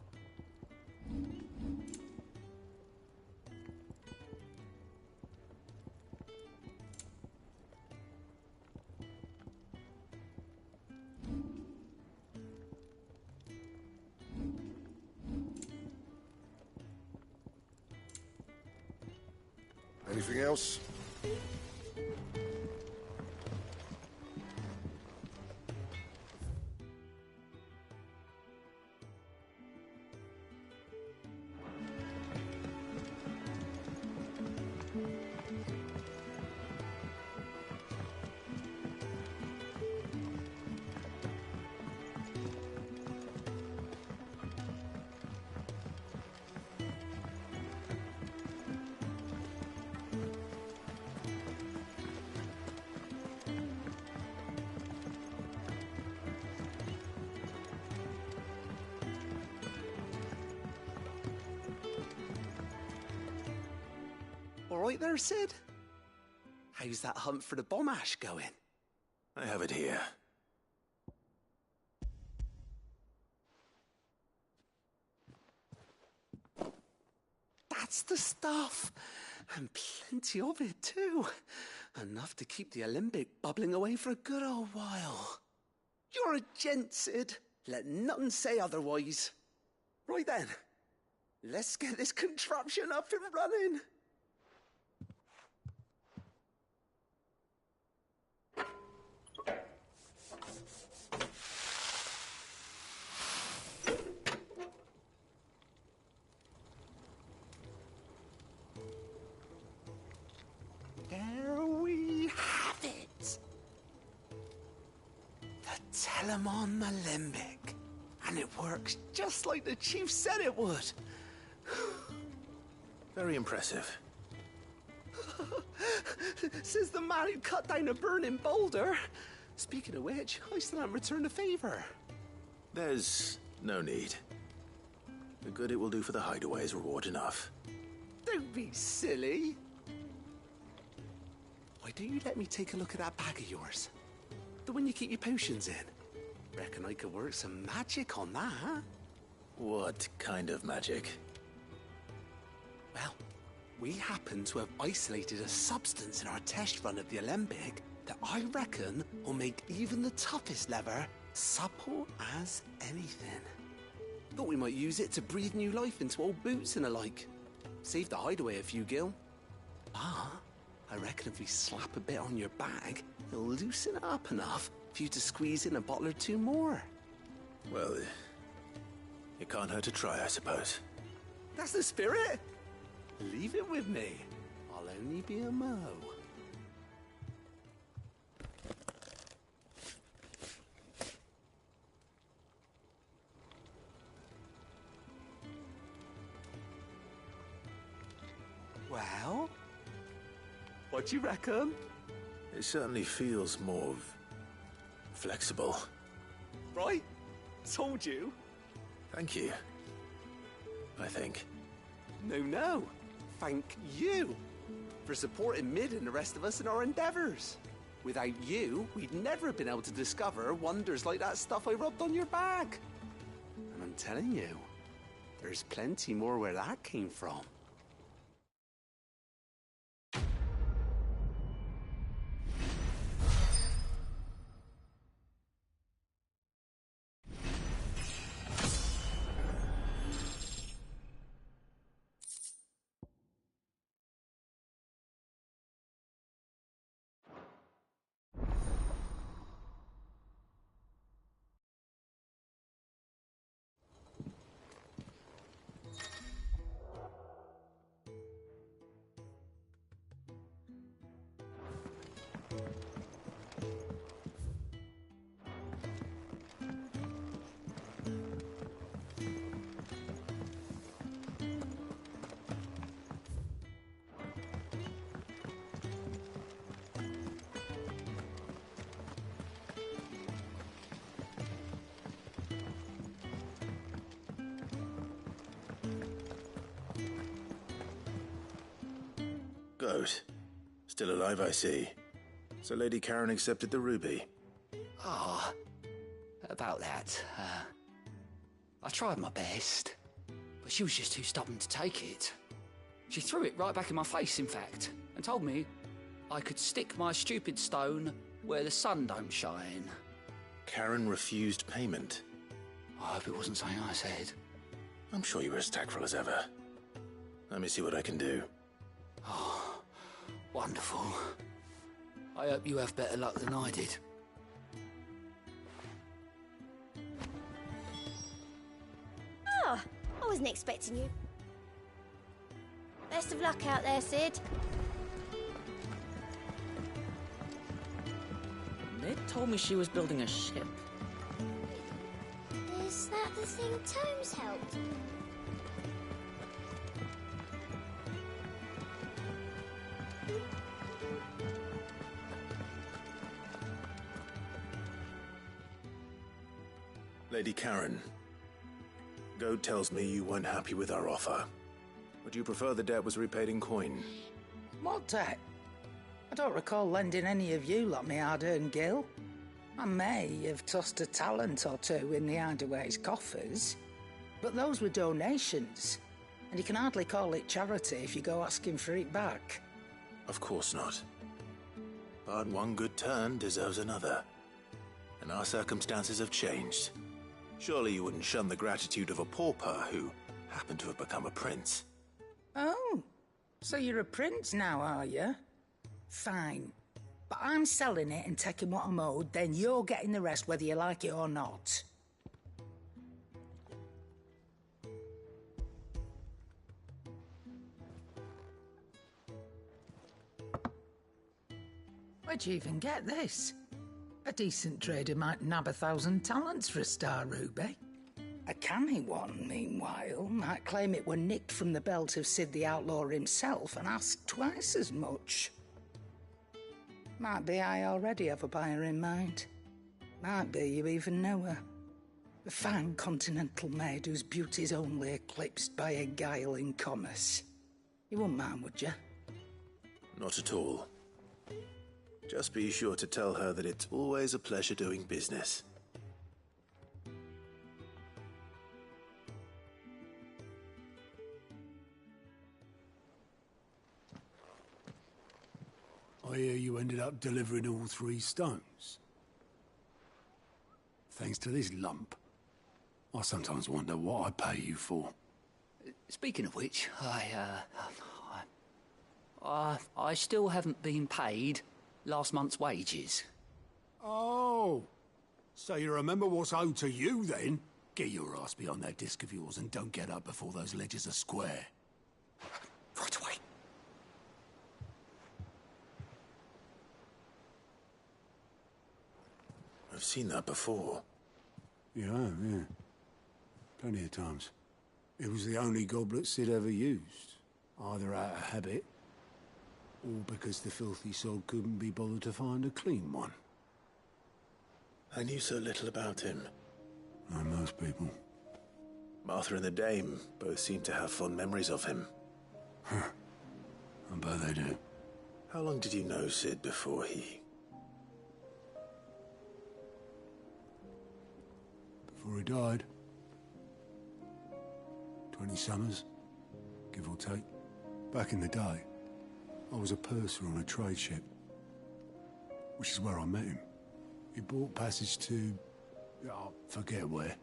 Anything else? All right there, Sid? How's that hunt for the bomb ash going? I have it here. That's the stuff. And plenty of it, too. Enough to keep the Olympic bubbling away for a good old while. You're a gent, Sid. Let nothing say otherwise. Right then, let's get this contraption up and running. There we have it. The Telemon Alembic. And it works just like the chief said it would. Very impressive. Says the man who cut down a burning boulder. Speaking of which, I still haven't returned the favor. There's no need. The good it will do for the hideaway is reward enough. Don't be silly. Why don't you let me take a look at that bag of yours? The one you keep your potions in. Reckon I could work some magic on that, huh? What kind of magic? Well, we happen to have isolated a substance in our test run of the Alembic that I reckon will make even the toughest leather supple as anything. Thought we might use it to breathe new life into old boots and the like. Save the hideaway a few gil. But I reckon if we slap a bit on your bag, it'll loosen it up enough for you to squeeze in a bottle or two more. Well, it can't hurt to try, I suppose. That's the spirit. Leave it with me. I'll only be a mo. Well, what do you reckon? It certainly feels more flexible. Right? Told you. Thank you. I think. No. Thank you. for supporting Mid and the rest of us in our endeavours. Without you, we'd never have been able to discover wonders like that stuff I rubbed on your back. And I'm telling you, there's plenty more where that came from. Goat. Still alive, I see. So Lady Karen accepted the ruby. Ah, about that. I tried my best, but she was just too stubborn to take it. She threw it right back in my face, in fact, and told me I could stick my stupid stone where the sun don't shine. Karen refused payment. I hope it wasn't something I said. I'm sure you were as tactful as ever. Let me see what I can do. Oh, wonderful. I hope you have better luck than I did. Oh, I wasn't expecting you. Best of luck out there, Sid. Ned told me she was building a ship. Is that the thing Tomes helped? Lady Karen, Goat tells me you weren't happy with our offer. Would you prefer the debt was repaid in coin? What debt? I don't recall lending any of you like me hard-earned gil. I may have tossed a talent or two in the Hideaway's coffers, but those were donations, and you can hardly call it charity if you go asking for it back. Of course not. But one good turn deserves another. And our circumstances have changed. Surely you wouldn't shun the gratitude of a pauper who happened to have become a prince. Oh, so you're a prince now, are you? Fine. But I'm selling it and taking what I'm owed, then you're getting the rest whether you like it or not. Where'd you even get this? A decent trader might nab 1,000 talents for a star ruby. A canny one, meanwhile, might claim it were nicked from the belt of Sid the Outlaw himself and ask twice as much. Might be I already have a buyer in mind. Might be you even know her. A fine continental maid whose beauty's only eclipsed by a guile in commerce. You wouldn't mind, would you? Not at all. Just be sure to tell her that it's always a pleasure doing business. I hear you ended up delivering all 3 stones. Thanks to this lump. I sometimes wonder what I pay you for. Speaking of which, I still haven't been paid last month's wages. Oh, so you remember what's owed to you then? Get your ass behind that disc of yours and don't get up before those ledgers are square. Right away. I've seen that before. You have, yeah. Plenty of times. It was the only goblet Sid ever used. Either out of habit, or because the filthy sod couldn't be bothered to find a clean one. I knew so little about him. Like most people. Martha and the Dame both seem to have fond memories of him. I bet they do. How long did you know Sid before he... Before he died? 20 summers, give or take. Back in the day, I was a purser on a trade ship, which is where I met him. He bought passage to... I forget where.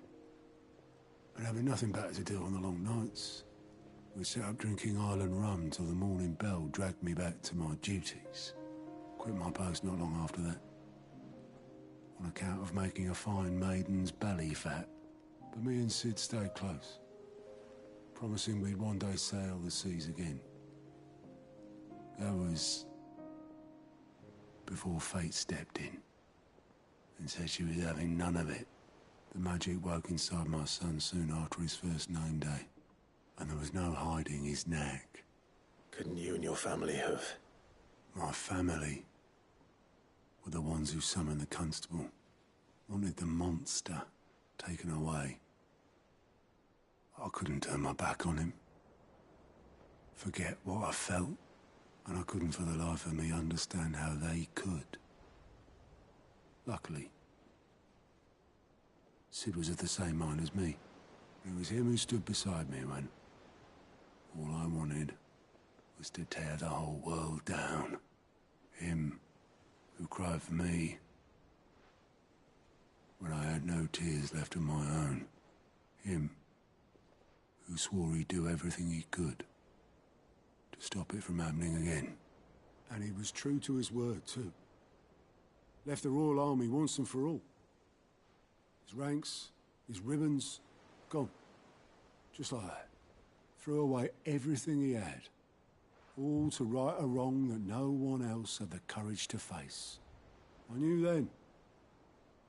And having nothing better to do on the long nights, we sat up drinking island rum till the morning bell dragged me back to my duties. Quit my post not long after that, on account of making a fine maiden's belly fat. But me and Sid stayed close, promising we'd one day sail the seas again. That was before fate stepped in and said she was having none of it. The magic woke inside my son soon after his first name day, and there was no hiding his knack. Couldn't you and your family have... My family were the ones who summoned the constable, wanted the monster taken away. I couldn't turn my back on him, forget what I felt, and I couldn't for the life of me understand how they could. Luckily, Sid was of the same mind as me. It was him who stood beside me when all I wanted was to tear the whole world down. Him who cried for me when I had no tears left of my own. Him who swore he'd do everything he could to stop it from happening again. And he was true to his word, too. Left the Royal Army once and for all. His ranks, his ribbons, gone. Just like that. Threw away everything he had. All to right a wrong that no one else had the courage to face. I knew then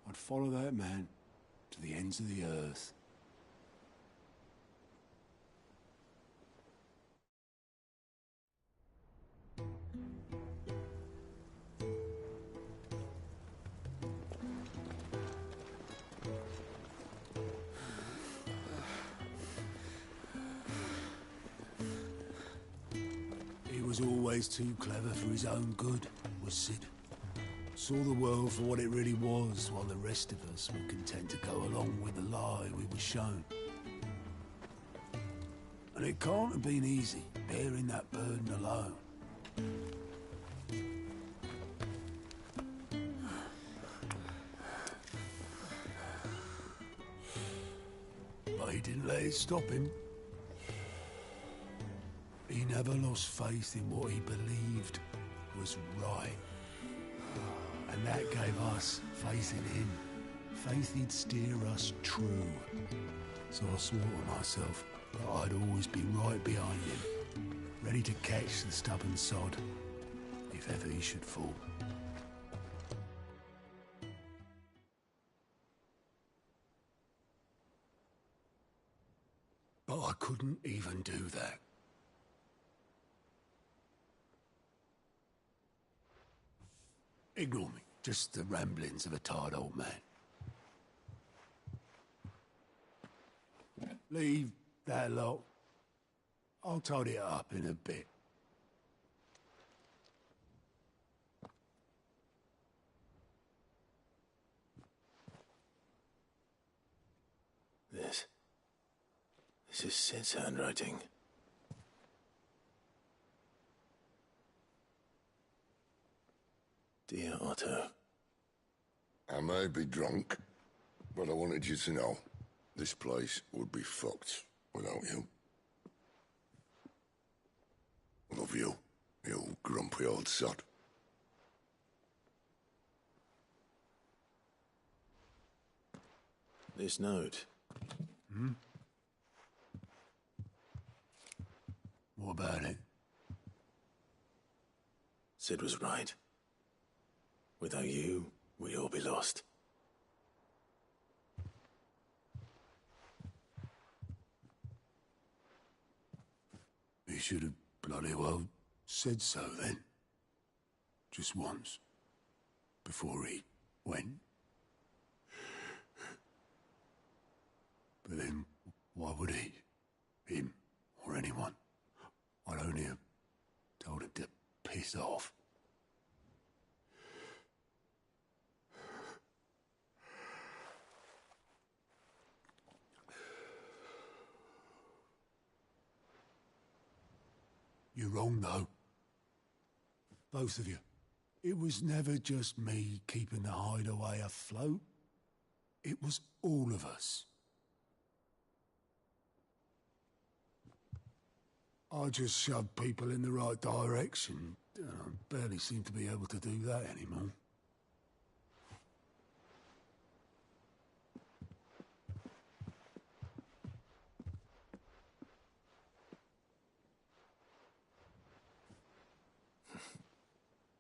I'd follow that man to the ends of the earth. Was always too clever for his own good, was Sid. Saw the world for what it really was, while the rest of us were content to go along with the lie we were shown. And it can't have been easy, bearing that burden alone. But he didn't let it stop him. He never lost faith in what he believed was right. And that gave us faith in him. Faith he'd steer us true. So I swore to myself that I'd always be right behind him, ready to catch the stubborn sod, if ever he should fall. But I couldn't even do that. Ignore me. Just the ramblings of a tired old man. Leave that lot. I'll tidy it up in a bit. This is Sid's handwriting. Dear Otto. I may be drunk, but I wanted you to know this place would be fucked without you. Love you, you grumpy old sod. This note. What about it? Sid was right. Without you, we'd all be lost. He should have bloody well said so then. Just once. Before he went. But then, why would he? Him, or anyone? I'd only have told him to piss off. You're wrong, though. Both of you. It was never just me keeping the hideaway afloat. It was all of us. I just shoved people in the right direction. I barely seem to be able to do that anymore.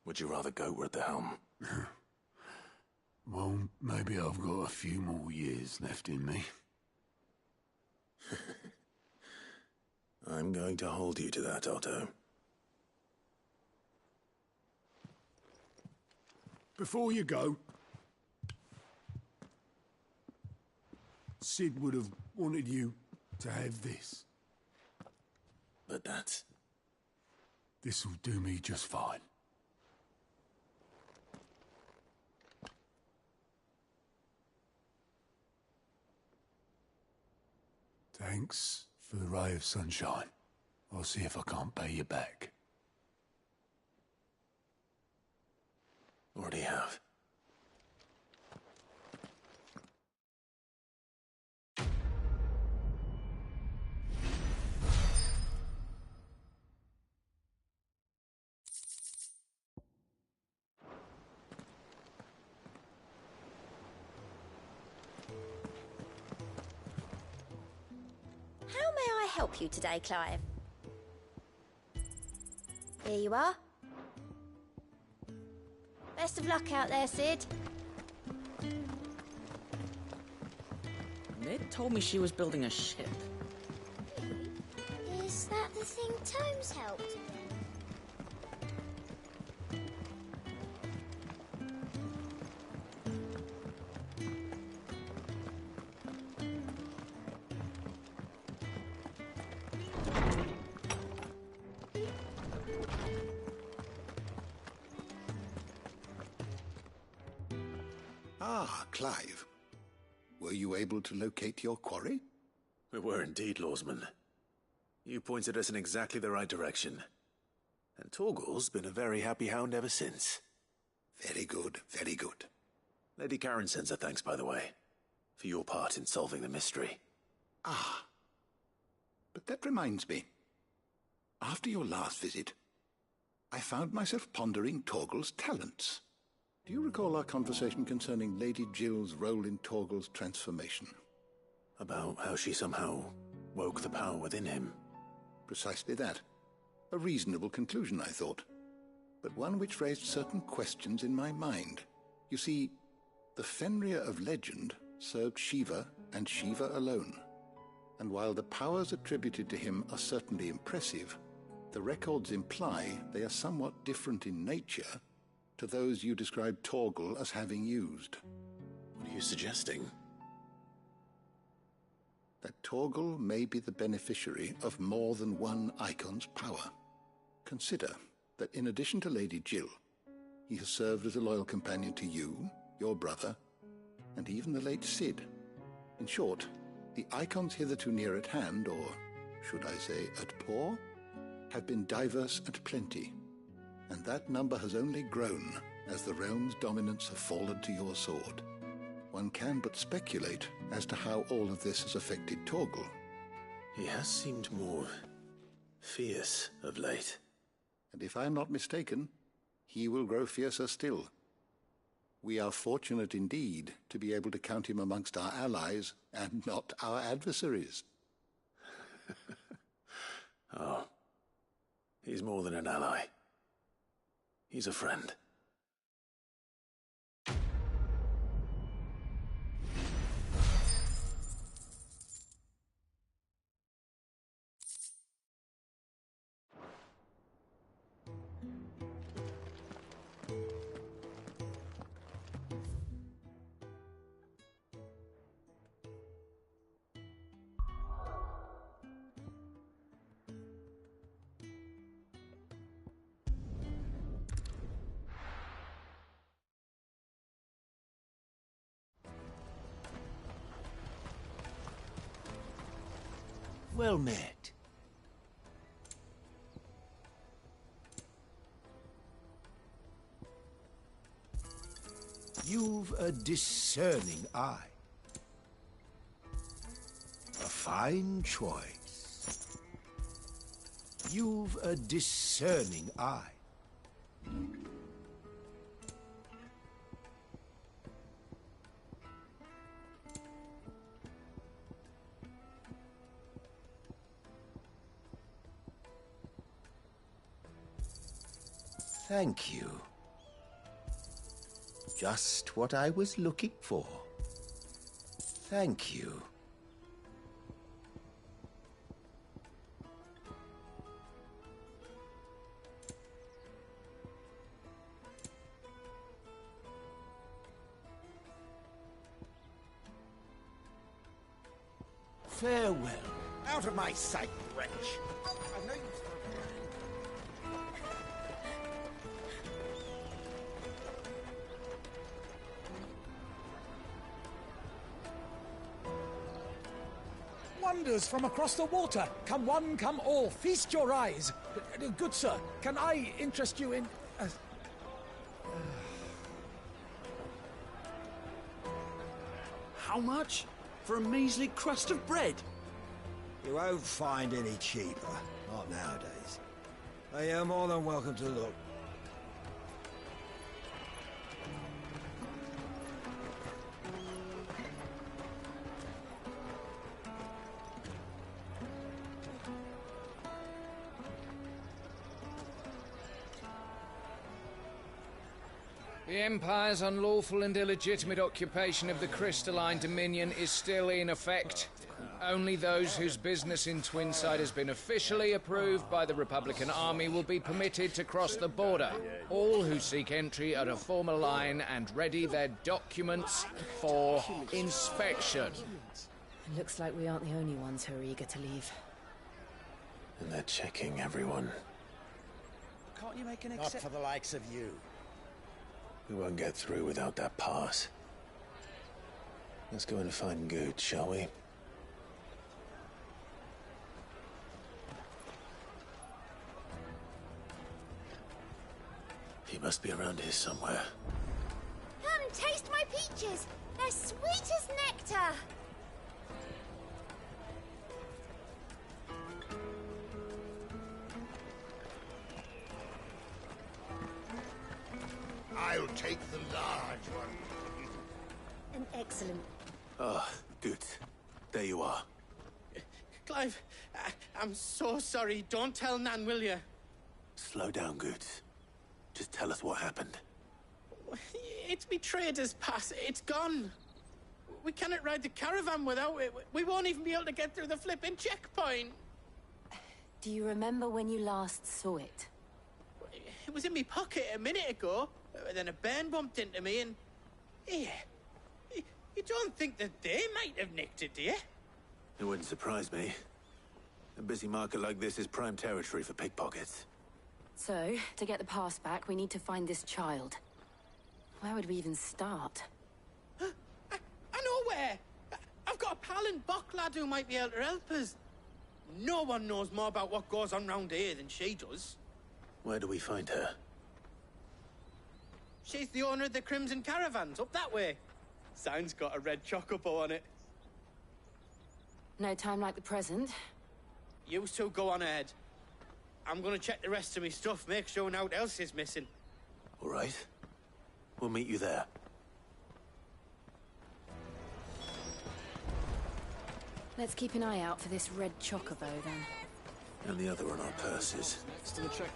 Would you rather goat were at the helm? Well, maybe I've got a few more years left in me. I'm going to hold you to that, Otto. Before you go, Sid would have wanted you to have this. But that's... This'll do me just fine. Thanks for the ray of sunshine. I'll see if I can't pay you back. Already have. How may I help you today, Clive? Here you are. Best of luck out there, Sid. Ned told me she was building a ship. Is that the thing Tomes helped with? Ah, Clive. Were you able to locate your quarry? We were indeed, Lawsman. You pointed us in exactly the right direction. And Torgal's been a very happy hound ever since. Very good, very good. Lady Karen sends her thanks, by the way, for your part in solving the mystery. Ah. But that reminds me. After your last visit, I found myself pondering Torgal's talents. Do you recall our conversation concerning Lady Jill's role in Torgal's transformation? About how she somehow woke the power within him. Precisely that. A reasonable conclusion, I thought. But one which raised certain questions in my mind. You see, the Fenrir of legend served Shiva and Shiva alone. And while the powers attributed to him are certainly impressive, the records imply they are somewhat different in nature to those you described Torgal as having used. What are you suggesting? That Torgal may be the beneficiary of more than one icon's power. Consider that in addition to Lady Jill, he has served as a loyal companion to you, your brother, and even the late Sid. In short, the icons hitherto near at hand, or should I say at paw, have been diverse and plenty, and that number has only grown as the realm's dominance have fallen to your sword. One can but speculate as to how all of this has affected Torgal. He has seemed more fierce of late. And if I am not mistaken, he will grow fiercer still. We are fortunate indeed to be able to count him amongst our allies and not our adversaries. Oh, he's more than an ally. He's a friend. Well met. You've a discerning eye. A fine choice. You've a discerning eye. Thank you. Just what I was looking for. Thank you. Farewell. Out of my sight, wretch. I've no use for Wonders from across the water. Come one, come all. Feast your eyes. Good sir, can I interest you in... How much? For a measly crust of bread? You won't find any cheaper. Not nowadays. But you're more than welcome to look. The Empire's unlawful and illegitimate occupation of the Crystalline Dominion is still in effect. Only those whose business in Twinside has been officially approved by the Republican Army will be permitted to cross the border. All who seek entry are to form a line and ready their documents for inspection. It looks like we aren't the only ones who are eager to leave. And they're checking everyone. Can't you make an Not for the likes of you. We won't get through without that pass. Let's go and find Good, shall we? He must be around here somewhere. Come taste my peaches. They're sweet as nectar. I'll take the large one. An excellent. Ah, Good. There you are. Clive, I'm so sorry. Don't tell Nan, will you? Slow down, Good. Just tell us what happened. It's me trader's pass. It's gone. We cannot ride the caravan without it. We won't even be able to get through the flipping checkpoint. Do you remember when you last saw it? It was in my pocket a minute ago. Then a bairn bumped into me and... Yeah. You don't think that they might have nicked it, do you? It wouldn't surprise me. A busy market like this is prime territory for pickpockets. So, to get the pass back, we need to find this child. Where would we even start? I know where! I've got a pal in Bocklad who might be able to help us. No one knows more about what goes on round here than she does. Where do we find her? She's the owner of the Crimson Caravans, up that way. Sign's got a red chocobo on it. No time like the present. You two go on ahead. I'm gonna check the rest of my stuff, make sure nothing else is missing. All right. We'll meet you there. Let's keep an eye out for this red chocobo, then. And the other on our purses. Next to the checkpoint.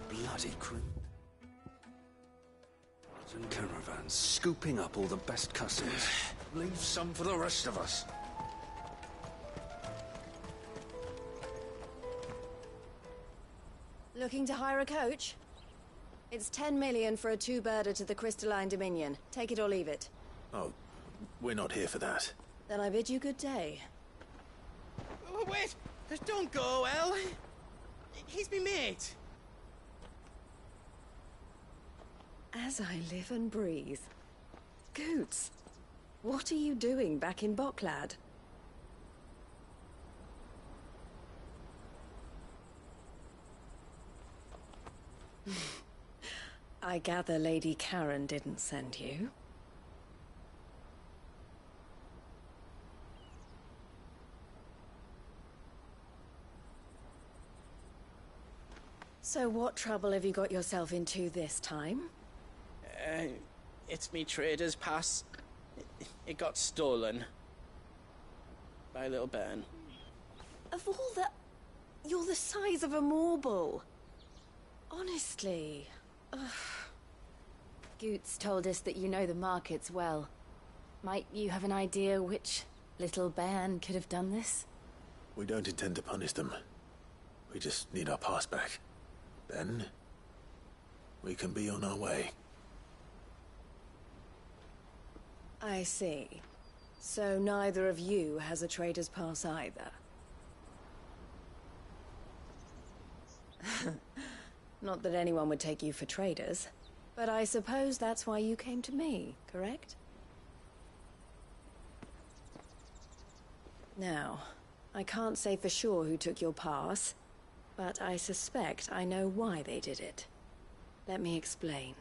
Bloody crew. And caravans scooping up all the best customers. Leave some for the rest of us. Looking to hire a coach? It's 10 million for a two-birder to the Crystalline Dominion. Take it or leave it. Oh, we're not here for that. Then I bid you good day. Wait! Don't go, El. He's me mate. As I live and breathe. Goots, what are you doing back in Boklad? I gather Lady Karen didn't send you. So what trouble have you got yourself into this time? It's me trader's pass. It got stolen. By little Ben. Of all the... You're the size of a marble. Honestly. Ugh. Goots told us that you know the markets well. Might you have an idea which little bairn could have done this? We don't intend to punish them. We just need our pass back. Then, we can be on our way. I see. So neither of you has a trader's pass either. Not that anyone would take you for traders, but I suppose that's why you came to me, correct? Now, I can't say for sure who took your pass, but I suspect I know why they did it. Let me explain.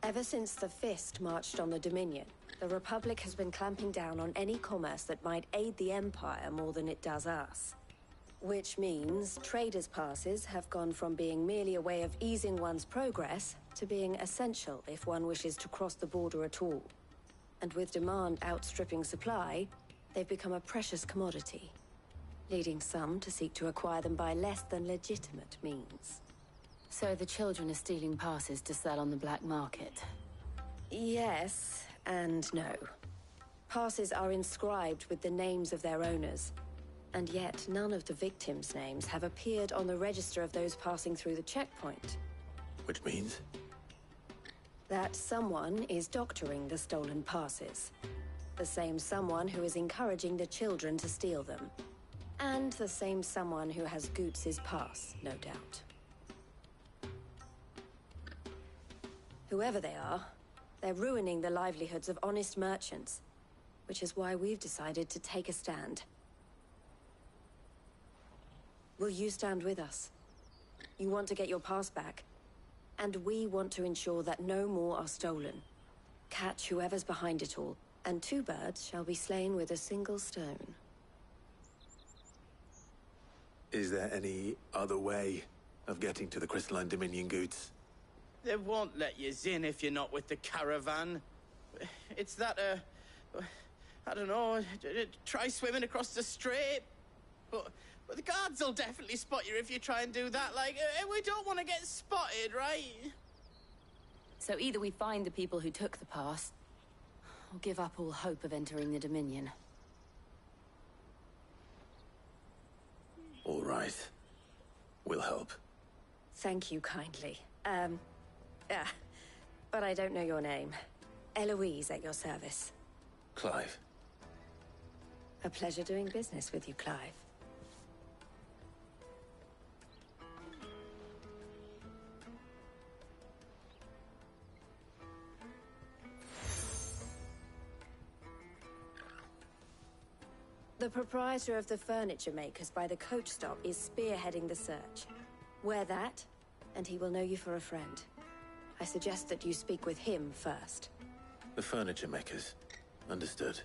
Ever since the Fist marched on the Dominion, the Republic has been clamping down on any commerce that might aid the Empire more than it does us. Which means traders' passes have gone from being merely a way of easing one's progress to being essential if one wishes to cross the border at all. And with demand outstripping supply, they've become a precious commodity, leading some to seek to acquire them by less than legitimate means. So the children are stealing passes to sell on the black market? Yes and no. Passes are inscribed with the names of their owners, and yet none of the victims' names have appeared on the register of those passing through the checkpoint. Which means? That someone is doctoring the stolen passes. The same someone who is encouraging the children to steal them. And the same someone who has Goots' pass, no doubt. Whoever they are, they're ruining the livelihoods of honest merchants, which is why we've decided to take a stand. Will you stand with us? You want to get your pass back, and we want to ensure that no more are stolen. Catch whoever's behind it all, and two birds shall be slain with a single stone. Is there any other way of getting to the Crystalline Dominion, Goots? They won't let you in if you're not with the caravan. It's that, I don't know, try swimming across the strait. But the guards will definitely spot you if you try and do that. Like, we don't want to get spotted, right? So either we find the people who took the pass, or give up all hope of entering the Dominion. All right. We'll help. Thank you kindly. But I don't know your name. Eloise at your service. Clive. A pleasure doing business with you, Clive. The proprietor of the furniture makers by the coach stop is spearheading the search. Wear that, and he will know you for a friend. I suggest that you speak with him first. The furniture makers. Understood.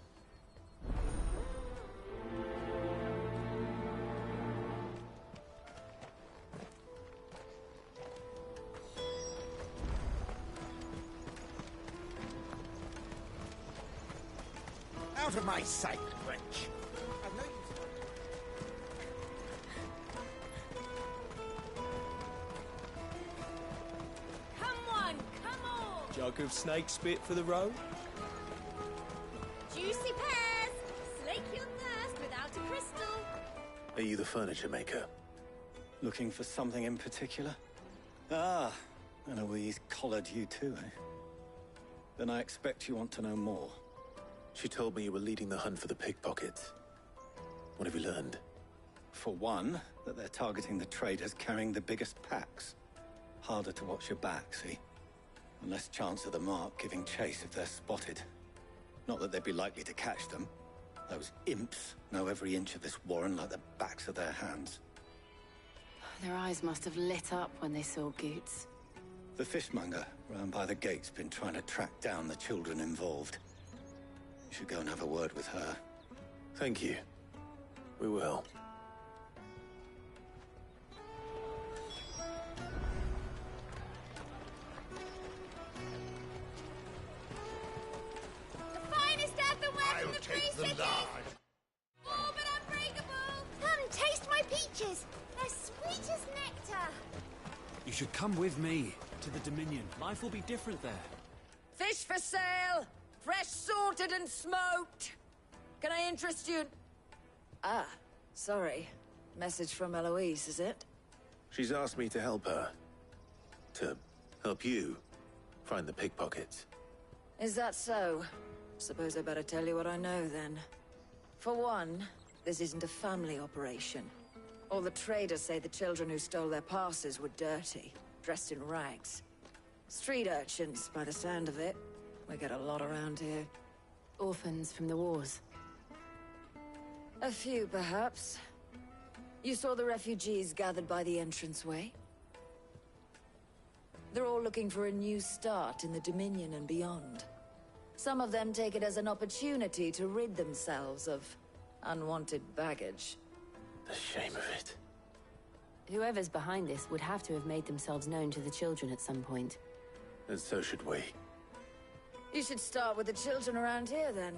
Out of my sight, wench. I've no use Come on! Jug of snake spit for the road? Juicy pears! Slake your thirst without a crystal. Are you the furniture maker? Looking for something in particular? Ah, and Eloise collared you too, eh? Then I expect you want to know more. She told me you were leading the hunt for the pickpockets. What have you learned? For one, that they're targeting the traders carrying the biggest packs. Harder to watch your back, see? And less chance of the mark giving chase if they're spotted. Not that they'd be likely to catch them. Those imps know every inch of this warren like the backs of their hands. Their eyes must have lit up when they saw Goots. The fishmonger round by the gate's been trying to track down the children involved. You should go and have a word with her. Thank you. We will. The finest earthenware from the Free Cities! All but unbreakable! Come and taste my peaches! They're sweet as nectar! You should come with me to the Dominion. Life will be different there. Fish for sale! Fresh sorted and smoked! Can I interest you? Ah, sorry. Message from Eloise, is it? She's asked me to help her. To help you find the pickpockets. Is that so? Suppose I better tell you what I know, then. For one, this isn't a family operation. All the traders say the children who stole their passes were dirty, dressed in rags. Street urchins, by the sound of it. We get a lot around here. Orphans from the wars. A few, perhaps. You saw the refugees gathered by the entranceway? They're all looking for a new start in the Dominion and beyond. Some of them take it as an opportunity to rid themselves of unwanted baggage. The shame of it. Whoever's behind this would have to have made themselves known to the children at some point. And so should we. You should start with the children around here, then.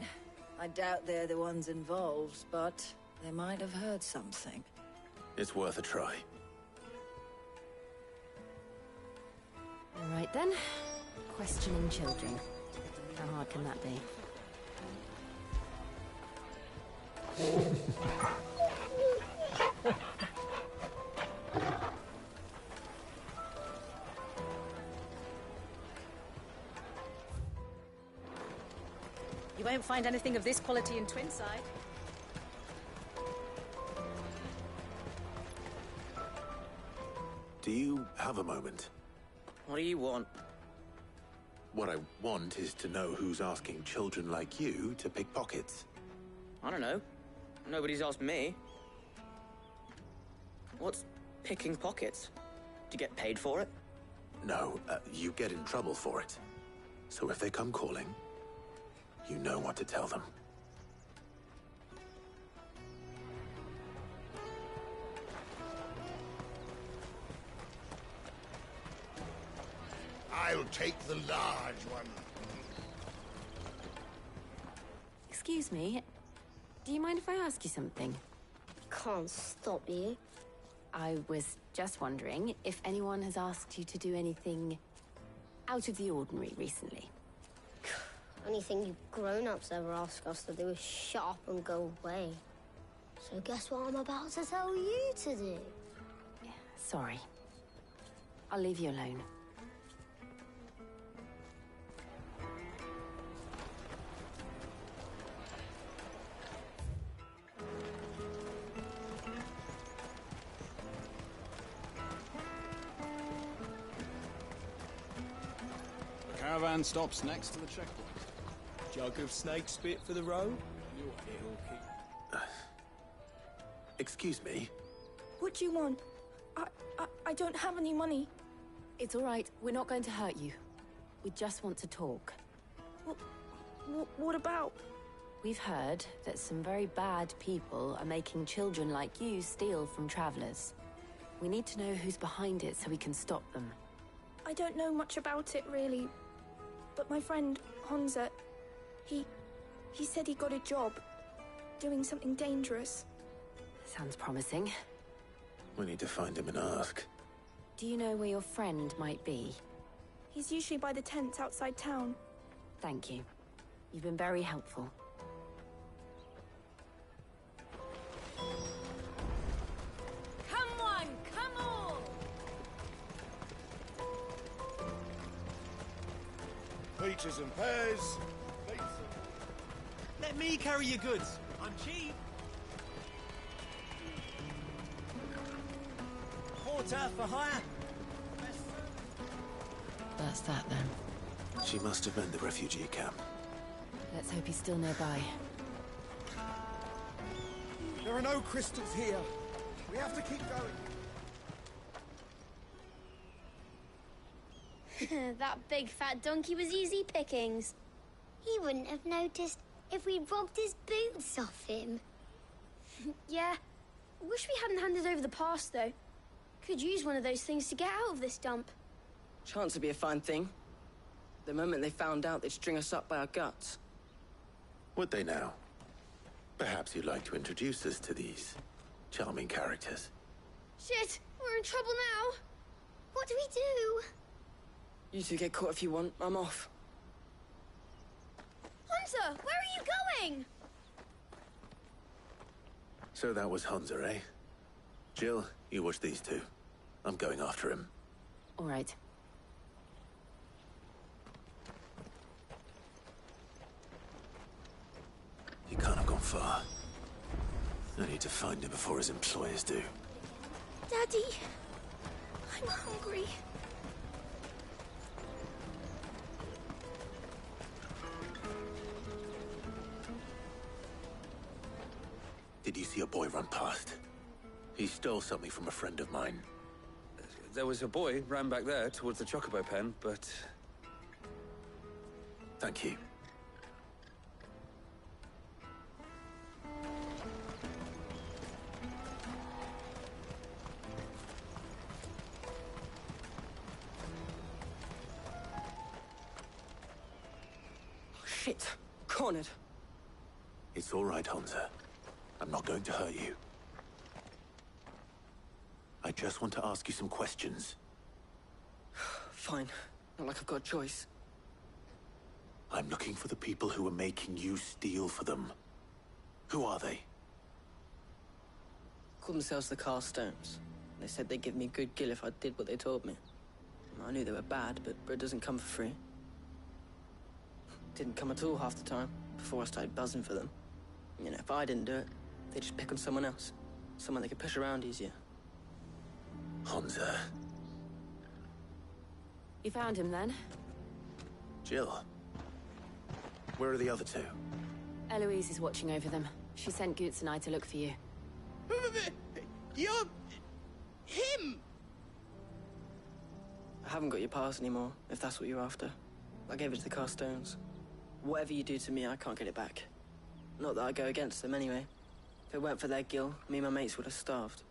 I doubt they're the ones involved, but they might have heard something. It's worth a try. All right, then. Questioning children. How hard can that be? You won't find anything of this quality in Twinside. Do you have a moment? What do you want? What I want is to know who's asking children like you to pick pockets. I don't know. Nobody's asked me. What's picking pockets? Do you get paid for it? No, you get in trouble for it. So if they come calling, you know what to tell them. I'll take the large one. Excuse me. Do you mind if I ask you something? Can't stop you. I was just wondering if anyone has asked you to do anything out of the ordinary recently. Anything you grown-ups ever ask us to do is shut up and go away. So guess what I'm about to tell you to do? Sorry. I'll leave you alone. The caravan stops next to the checkpoint. Jug of snake spit for the road? Excuse me? What do you want? I don't have any money. It's all right. We're not going to hurt you. We just want to talk. What about? We've heard that some very bad people are making children like you steal from travelers. We need to know who's behind it so we can stop them. I don't know much about it, really. But my friend, Honza, he said he got a job doing something dangerous. Sounds promising. We need to find him and ask. Do you know where your friend might be? He's usually by the tents outside town. Thank you. You've been very helpful. Peaches and pears. Let me carry your goods. I'm cheap. Porter for hire. That's that then. She must have been the refugee camp. Let's hope he's still nearby. There are no crystals here. We have to keep going. That big fat donkey was easy pickings. He wouldn't have noticed if we'd robbed his boots off him. Yeah. Wish we hadn't handed over the pass, though. Could use one of those things to get out of this dump. Chance to be a fine thing. The moment they found out, they'd string us up by our guts. Would they now? Perhaps you'd like to introduce us to these charming characters. Shit, we're in trouble now. What do we do? You two get caught if you want. I'm off. Hunter, where are you going? So that was Hunter, eh? Jill, you watch these two. I'm going after him. All right. He can't have gone far. I need to find him before his employers do. Daddy, I'm hungry. Did you see a boy run past? He stole something from a friend of mine. There was a boy ran back there towards the chocobo pen, but... Thank you. Shit. Cornered. It's all right, Hunter. I'm not going to hurt you. I just want to ask you some questions. Fine. Not like I've got a choice. I'm looking for the people who are making you steal for them. Who are they? Called themselves the Carstones. They said they'd give me good gill if I did what they told me. I knew they were bad, but bread doesn't come for free. Didn't come at all half the time, before I started buzzing for them. You know, if I didn't do it, they'd just pick on someone else. Someone they could push around easier. Hunter. You found him then? Jill. Where are the other two? Eloise is watching over them. She sent Goots and I to look for you. You're... him! I haven't got your pass anymore, if that's what you're after. I gave it to the Carstones. Whatever you do to me, I can't get it back. Not that I go against them anyway. If it weren't for their gill, me and my mates would have starved.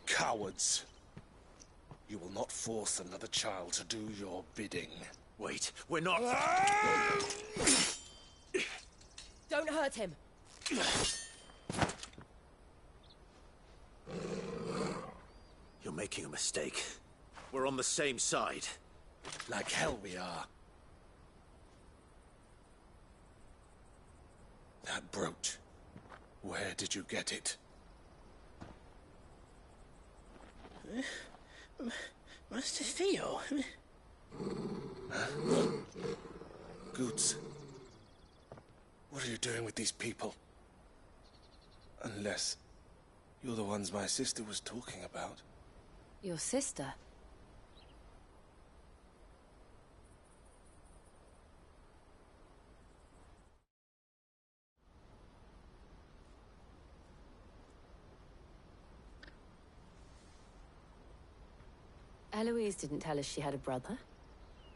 Cowards. You will not force another child to do your bidding. Wait, we're not... Don't hurt him. You're making a mistake. We're on the same side. Like hell we are. That brooch. Where did you get it? Master Theo? Huh? Goots. What are you doing with these people? Unless you're the ones my sister was talking about. Your sister? Eloise didn't tell us she had a brother.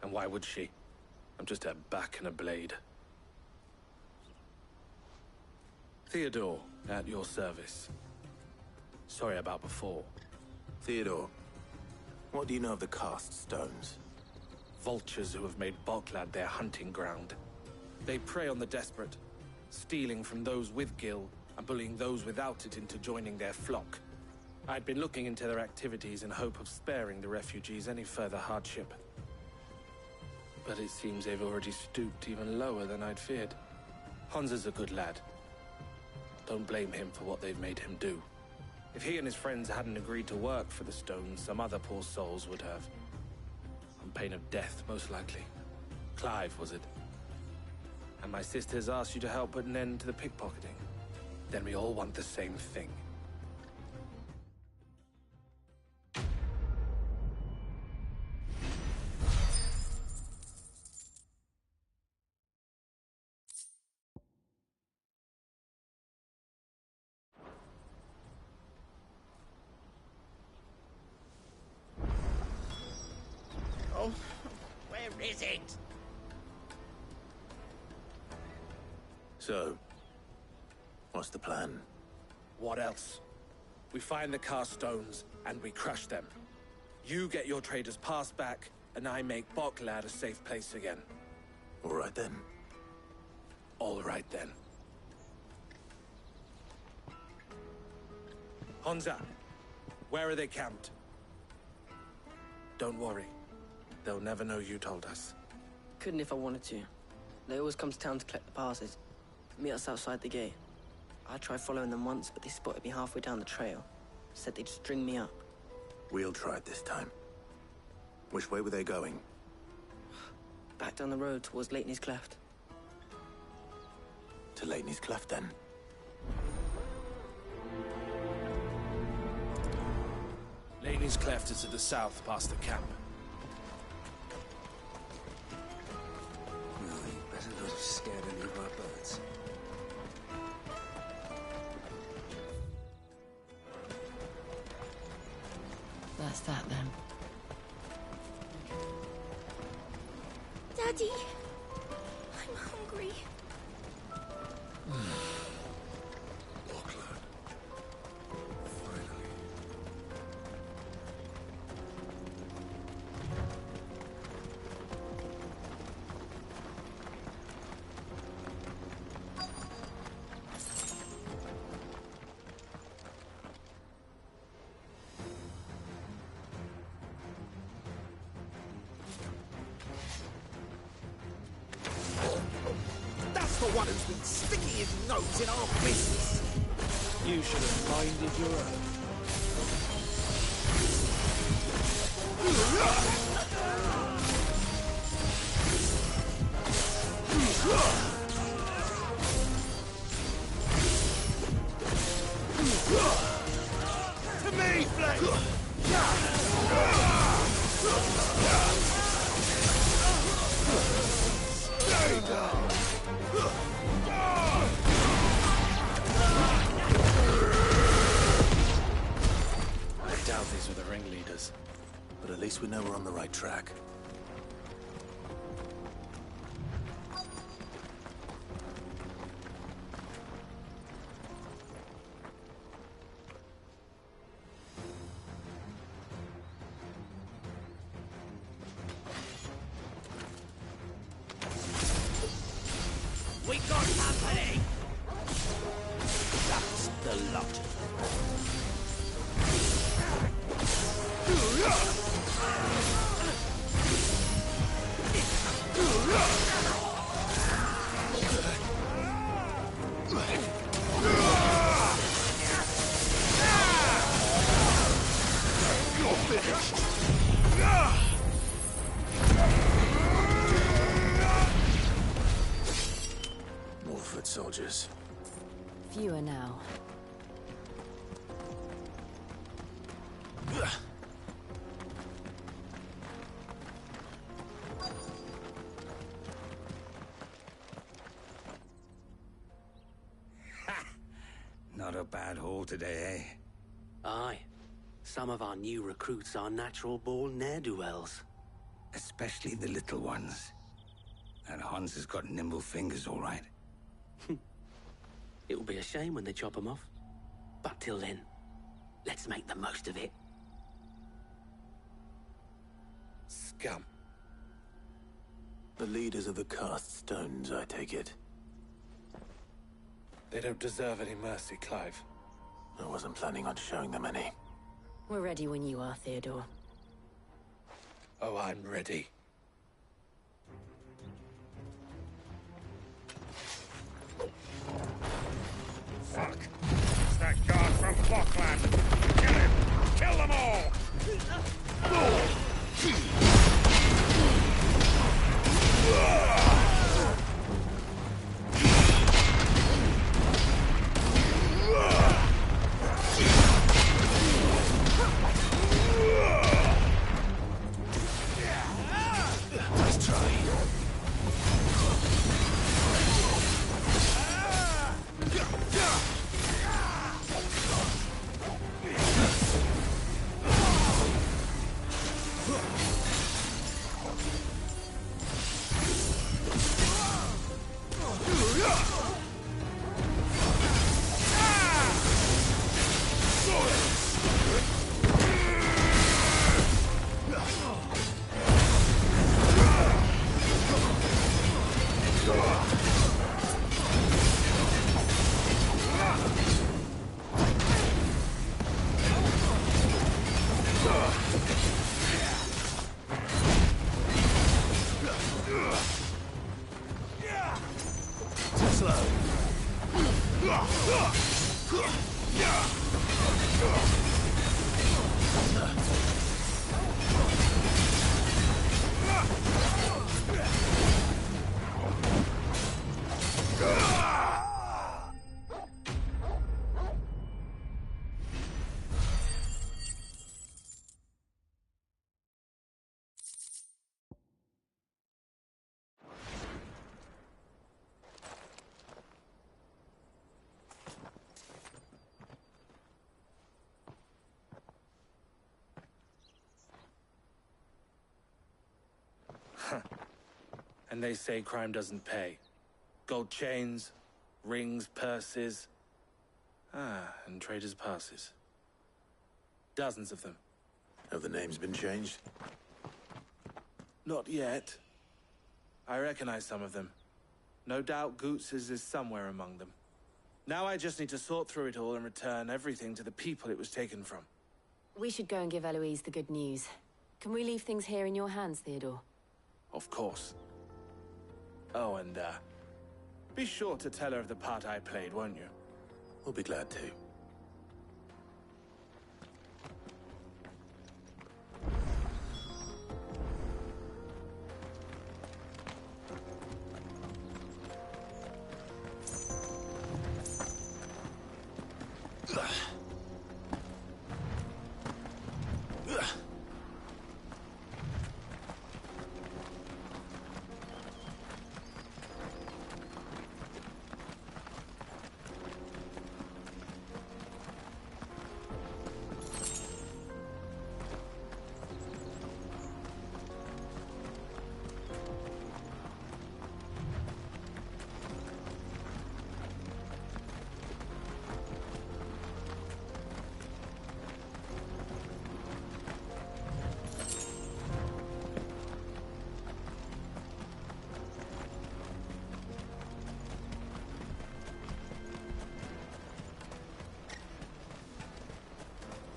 And why would she? I'm just her back and a blade. Theodore, at your service. Sorry about before. Theodore, what do you know of the Cast Stones? Vultures who have made Boklad their hunting ground. They prey on the desperate, stealing from those with gill and bullying those without it into joining their flock. I'd been looking into their activities in hope of sparing the refugees any further hardship. But it seems they've already stooped even lower than I'd feared. Hans is a good lad. Don't blame him for what they've made him do. If he and his friends hadn't agreed to work for the stones, some other poor souls would have. On pain of death, most likely. Clive, was it? And my sisters asked you to help put an end to the pickpocketing. Then we all want the same thing. Oh, where is it? So, what's the plan? What else? We find the cast stones, and we crush them. You get your trader's pass back, and I make Boklad a safe place again. All right then. All right then. Honza, where are they camped? Don't worry. They'll never know you told us. Couldn't if I wanted to. They always come to town to collect the passes. Meet us outside the gate. I tried following them once, but they spotted me halfway down the trail. Said they'd string me up. We'll try it this time. Which way were they going? Back down the road towards Leitney's Cleft. To Leitney's Cleft, then? Leitney's Cleft is to the south, past the camp. No, you better not have scared any of our birds. That's that then. Daddy, I'm hungry. That's the one who's been sticking his nose in our business. You should have minded your own. To me, Flame! Stay down! I doubt these were the ringleaders. But at least we know we're on the right track. We got company! That's the lot. You're finished. More foot soldiers. Fewer now. Not a bad haul today, eh? Aye. Some of our new recruits are natural-born ne'er-do-wells. Especially the little ones. And Hans has got nimble fingers, all right. It will be a shame when they chop them off. But till then, let's make the most of it. Scum. The leaders of the cast stones, I take it. They don't deserve any mercy, Clive. I wasn't planning on showing them any. We're ready when you are, Theodore. Oh, I'm ready. clan! Kill him! Kill them all! Let's try. And they say crime doesn't pay. Gold chains, rings, purses. And traders' passes. Dozens of them. Have the names been changed? Not yet. I recognize some of them. No doubt Goots's is somewhere among them. Now I just need to sort through it all and return everything to the people it was taken from. We should go and give Eloise the good news. Can we leave things here in your hands, Theodore? Of course. Oh, and, be sure to tell her of the part I played, won't you? We'll be glad to.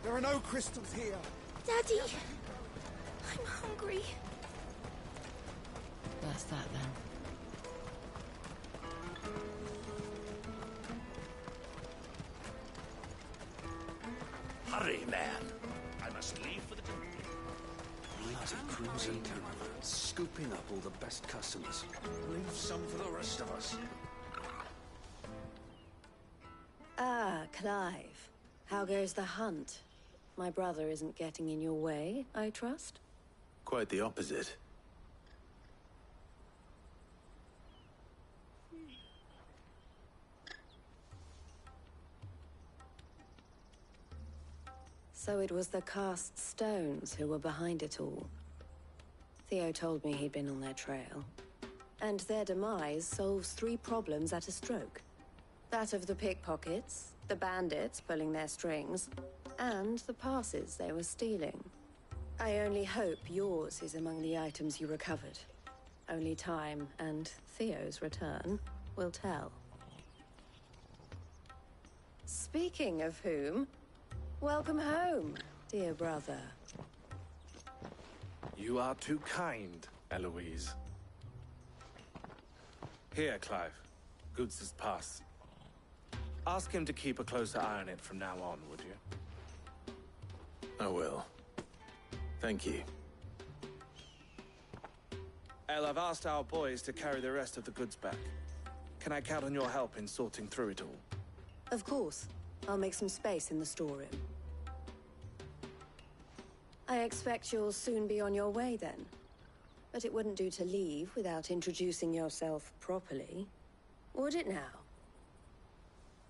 There are no crystals here. Daddy! I'm hungry. That's that then. Hurry, man. I must leave for the temple. Bloody cruising caravan, scooping up all the best customers. Leave some for the rest of us. Ah, Clive. How goes the hunt? My brother isn't getting in your way, I trust? Quite the opposite. So it was the cast stones who were behind it all. Theo told me he'd been on their trail. And their demise solves 3 problems at a stroke. That of the pickpockets, the bandits pulling their strings, and the passes they were stealing. I only hope yours is among the items you recovered. Only time and Theo's return will tell. Speaking of whom, welcome home, dear brother. You are too kind, Eloise. Here, Clive. Goods' pass. Ask him to keep a closer eye on it from now on, would you? I will. Thank you. El, I've asked our boys to carry the rest of the goods back. Can I count on your help in sorting through it all? Of course. I'll make some space in the storeroom. I expect you'll soon be on your way then. But it wouldn't do to leave without introducing yourself properly. Would it now?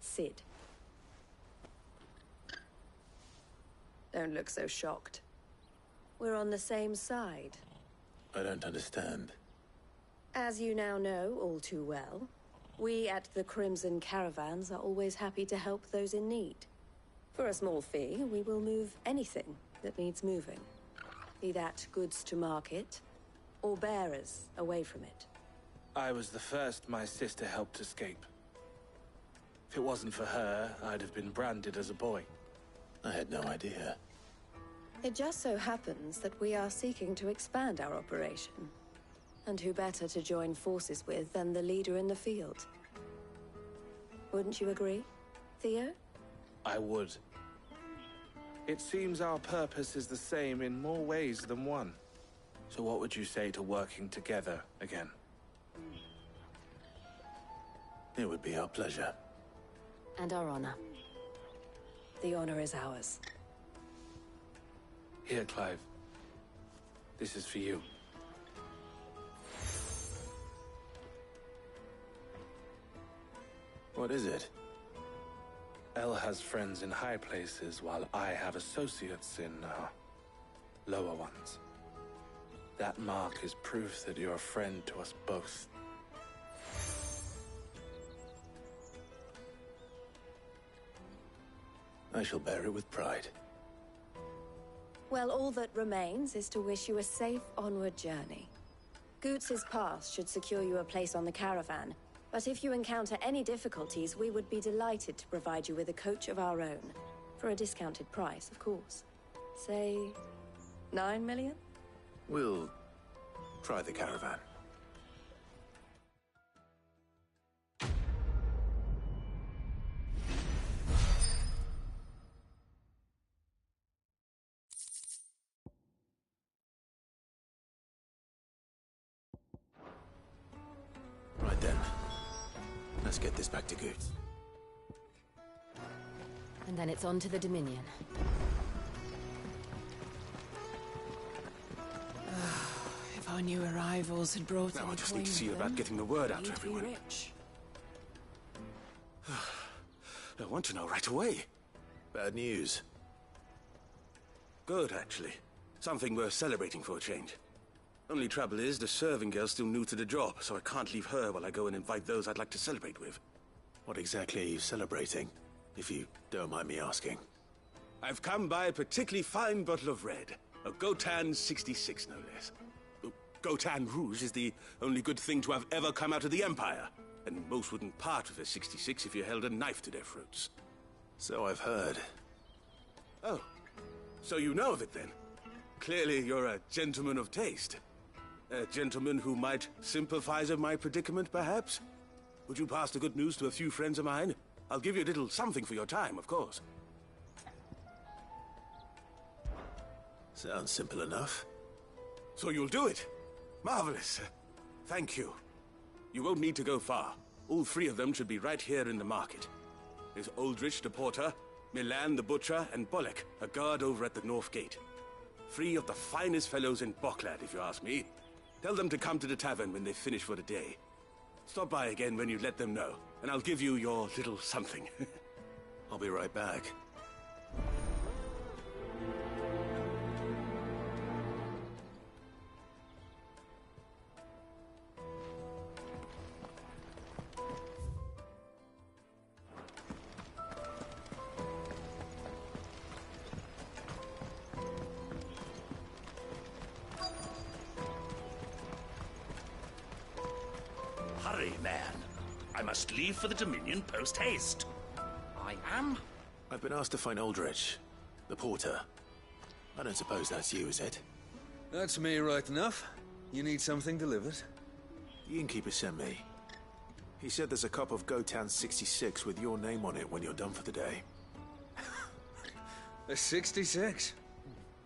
Sid. Don't look so shocked. We're on the same side. I don't understand. As you now know all too well, we at the Crimson Caravans are always happy to help those in need. For a small fee, we will move anything that needs moving. Be that goods to market, or bearers away from it. I was the first my sister helped escape. If it wasn't for her, I'd have been branded as a boy. I had no idea. It just so happens that we are seeking to expand our operation. And who better to join forces with than the leader in the field? Wouldn't you agree, Theo? I would. It seems our purpose is the same in more ways than one. So what would you say to working together again? It would be our pleasure. And our honor. The honor is ours. Here, Clive. This is for you. What is it? El has friends in high places, while I have associates in, lower ones. That mark is proof that you're a friend to us both. I shall bear it with pride. Well, all that remains is to wish you a safe onward journey. Goots's pass should secure you a place on the caravan, but if you encounter any difficulties, we would be delighted to provide you with a coach of our own. For a discounted price, of course. Say, 9 million? We'll try the caravan. Right then. Let's get this back to Goots. And then it's on to the Dominion. If our new arrivals had brought Now any I just need to coin see with about them, getting the word out to we'd be everyone. rich. I want to know right away. Bad news. Good, actually. Something worth celebrating for a change. Only trouble is, the serving girl's still new to the job, so I can't leave her while I go and invite those I'd like to celebrate with. What exactly are you celebrating, if you don't mind me asking? I've come by a particularly fine bottle of red. A Gotan 66, no less. Gotan Rouge is the only good thing to have ever come out of the Empire. And most wouldn't part with a 66 if you held a knife to their throats. So I've heard. Oh, so you know of it then? Clearly you're a gentleman of taste. A gentleman who might sympathize with my predicament, perhaps? Would you pass the good news to a few friends of mine? I'll give you a little something for your time, of course. Sounds simple enough. So you'll do it? Marvelous. Thank you. You won't need to go far. All three of them should be right here in the market. There's Aldrich the porter, Milan the butcher, and Bolek, a guard over at the north gate. Three of the finest fellows in Boklad, if you ask me. Tell them to come to the tavern when they finish for the day. Stop by again when you let them know, and I'll give you your little something. I'll be right back. Hurry, man. I must leave for the Dominion post-haste. I am? I've been asked to find Aldrich, the porter. I don't suppose that's you, is it? That's me right enough. You need something delivered? The innkeeper sent me. He said there's a cop of Gotan 66 with your name on it when you're done for the day. A 66?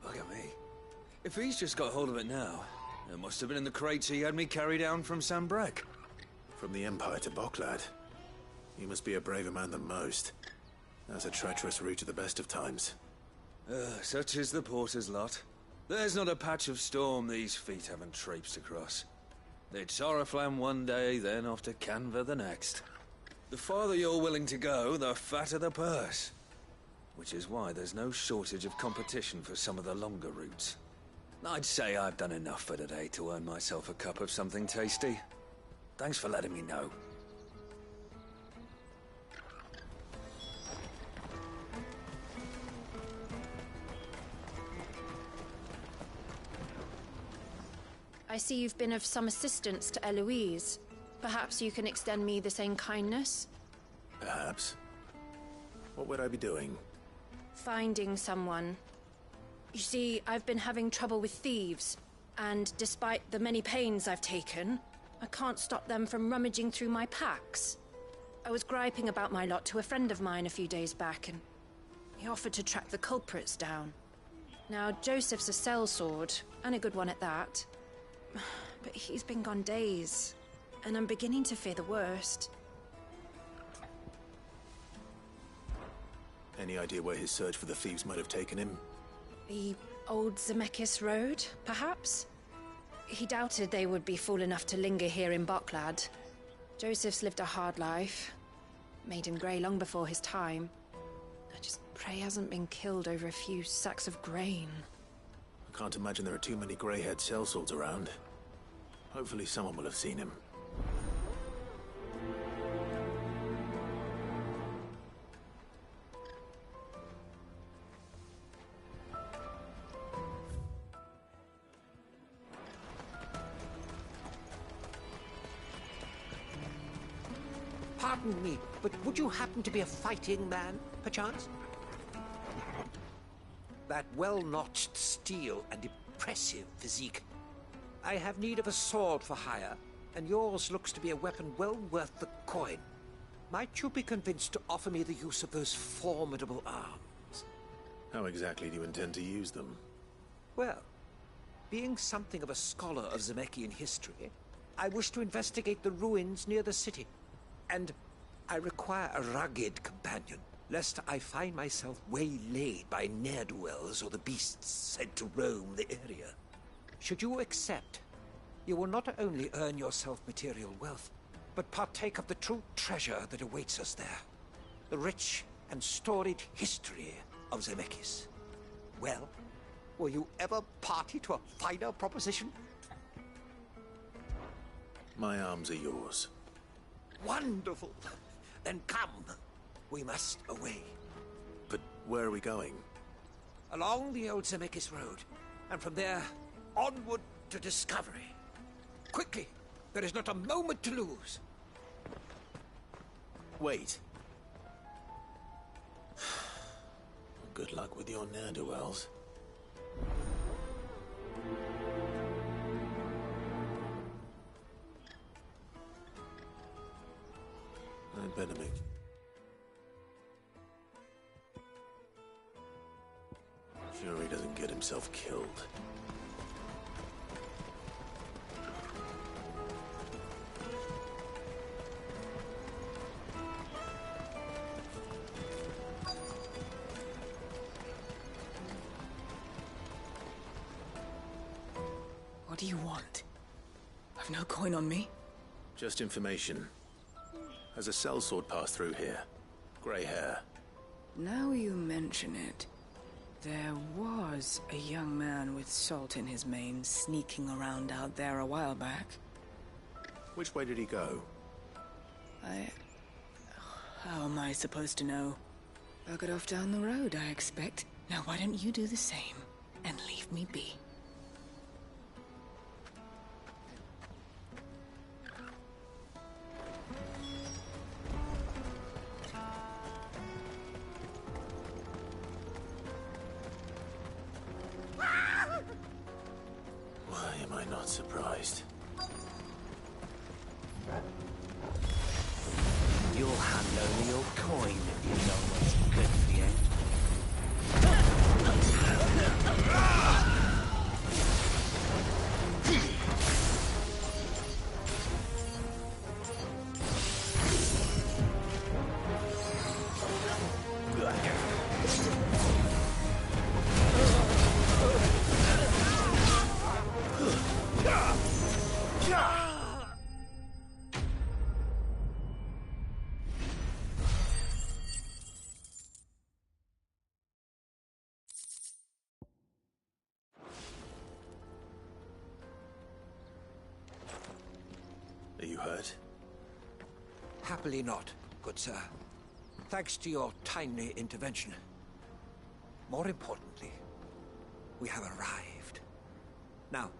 Look at me. If he's just got hold of it now, it must have been in the crates he had me carry down from Sambrek. From the Empire to Boklad. You must be a braver man than most. That's a treacherous route at the best of times. Such is the porter's lot. There's not a patch of storm these feet haven't traipsed across. It's Oriflamme one day, then off to Canva the next. The farther you're willing to go, the fatter the purse. Which is why there's no shortage of competition for some of the longer routes. I'd say I've done enough for today to earn myself a cup of something tasty. Thanks for letting me know. I see you've been of some assistance to Eloise. Perhaps you can extend me the same kindness? Perhaps. What would I be doing? Finding someone. You see, I've been having trouble with thieves, and despite the many pains I've taken, I can't stop them from rummaging through my packs. I was griping about my lot to a friend of mine a few days back, and he offered to track the culprits down. Now, Joseph's a sellsword, and a good one at that. But he's been gone days, and I'm beginning to fear the worst. Any idea where his search for the thieves might have taken him? The old Zemeckis Road, perhaps? He doubted they would be fool enough to linger here in Boklad. Joseph's lived a hard life. Made him grey long before his time. I just pray he hasn't been killed over a few sacks of grain. I can't imagine there are too many grey-haired sellswords around. Hopefully someone will have seen him. Pardon me, but would you happen to be a fighting man, perchance? That well-notched steel and impressive physique. I have need of a sword for hire, and yours looks to be a weapon well worth the coin. Might you be convinced to offer me the use of those formidable arms? How exactly do you intend to use them? Well, being something of a scholar of Zemekian history, I wish to investigate the ruins near the city. And I require a rugged companion, lest I find myself waylaid by ne'er-do-wells or the beasts sent to roam the area. Should you accept, you will not only earn yourself material wealth, but partake of the true treasure that awaits us there. The rich and storied history of Zemeckis. Well, will you ever party to a finer proposition? My arms are yours. Wonderful! Then come. We must away. But where are we going? Along the old Zemeckis Road, and from there, onward to discovery. Quickly! There is not a moment to lose. Wait. Good luck with your ne'er-do-wells. I'd better make... Sure he doesn't get himself killed. What do you want? I've no coin on me. Just information. Has a sellsword passed through here? Grey hair. Now you mention it, there was a young man with salt in his mane sneaking around out there a while back. Which way did he go? How am I supposed to know? Buggered off down the road, I expect. Now why don't you do the same and leave me be? Why am I not surprised? Are you hurt? Happily not, good sir. Thanks to your timely intervention. More importantly, we have arrived. Now,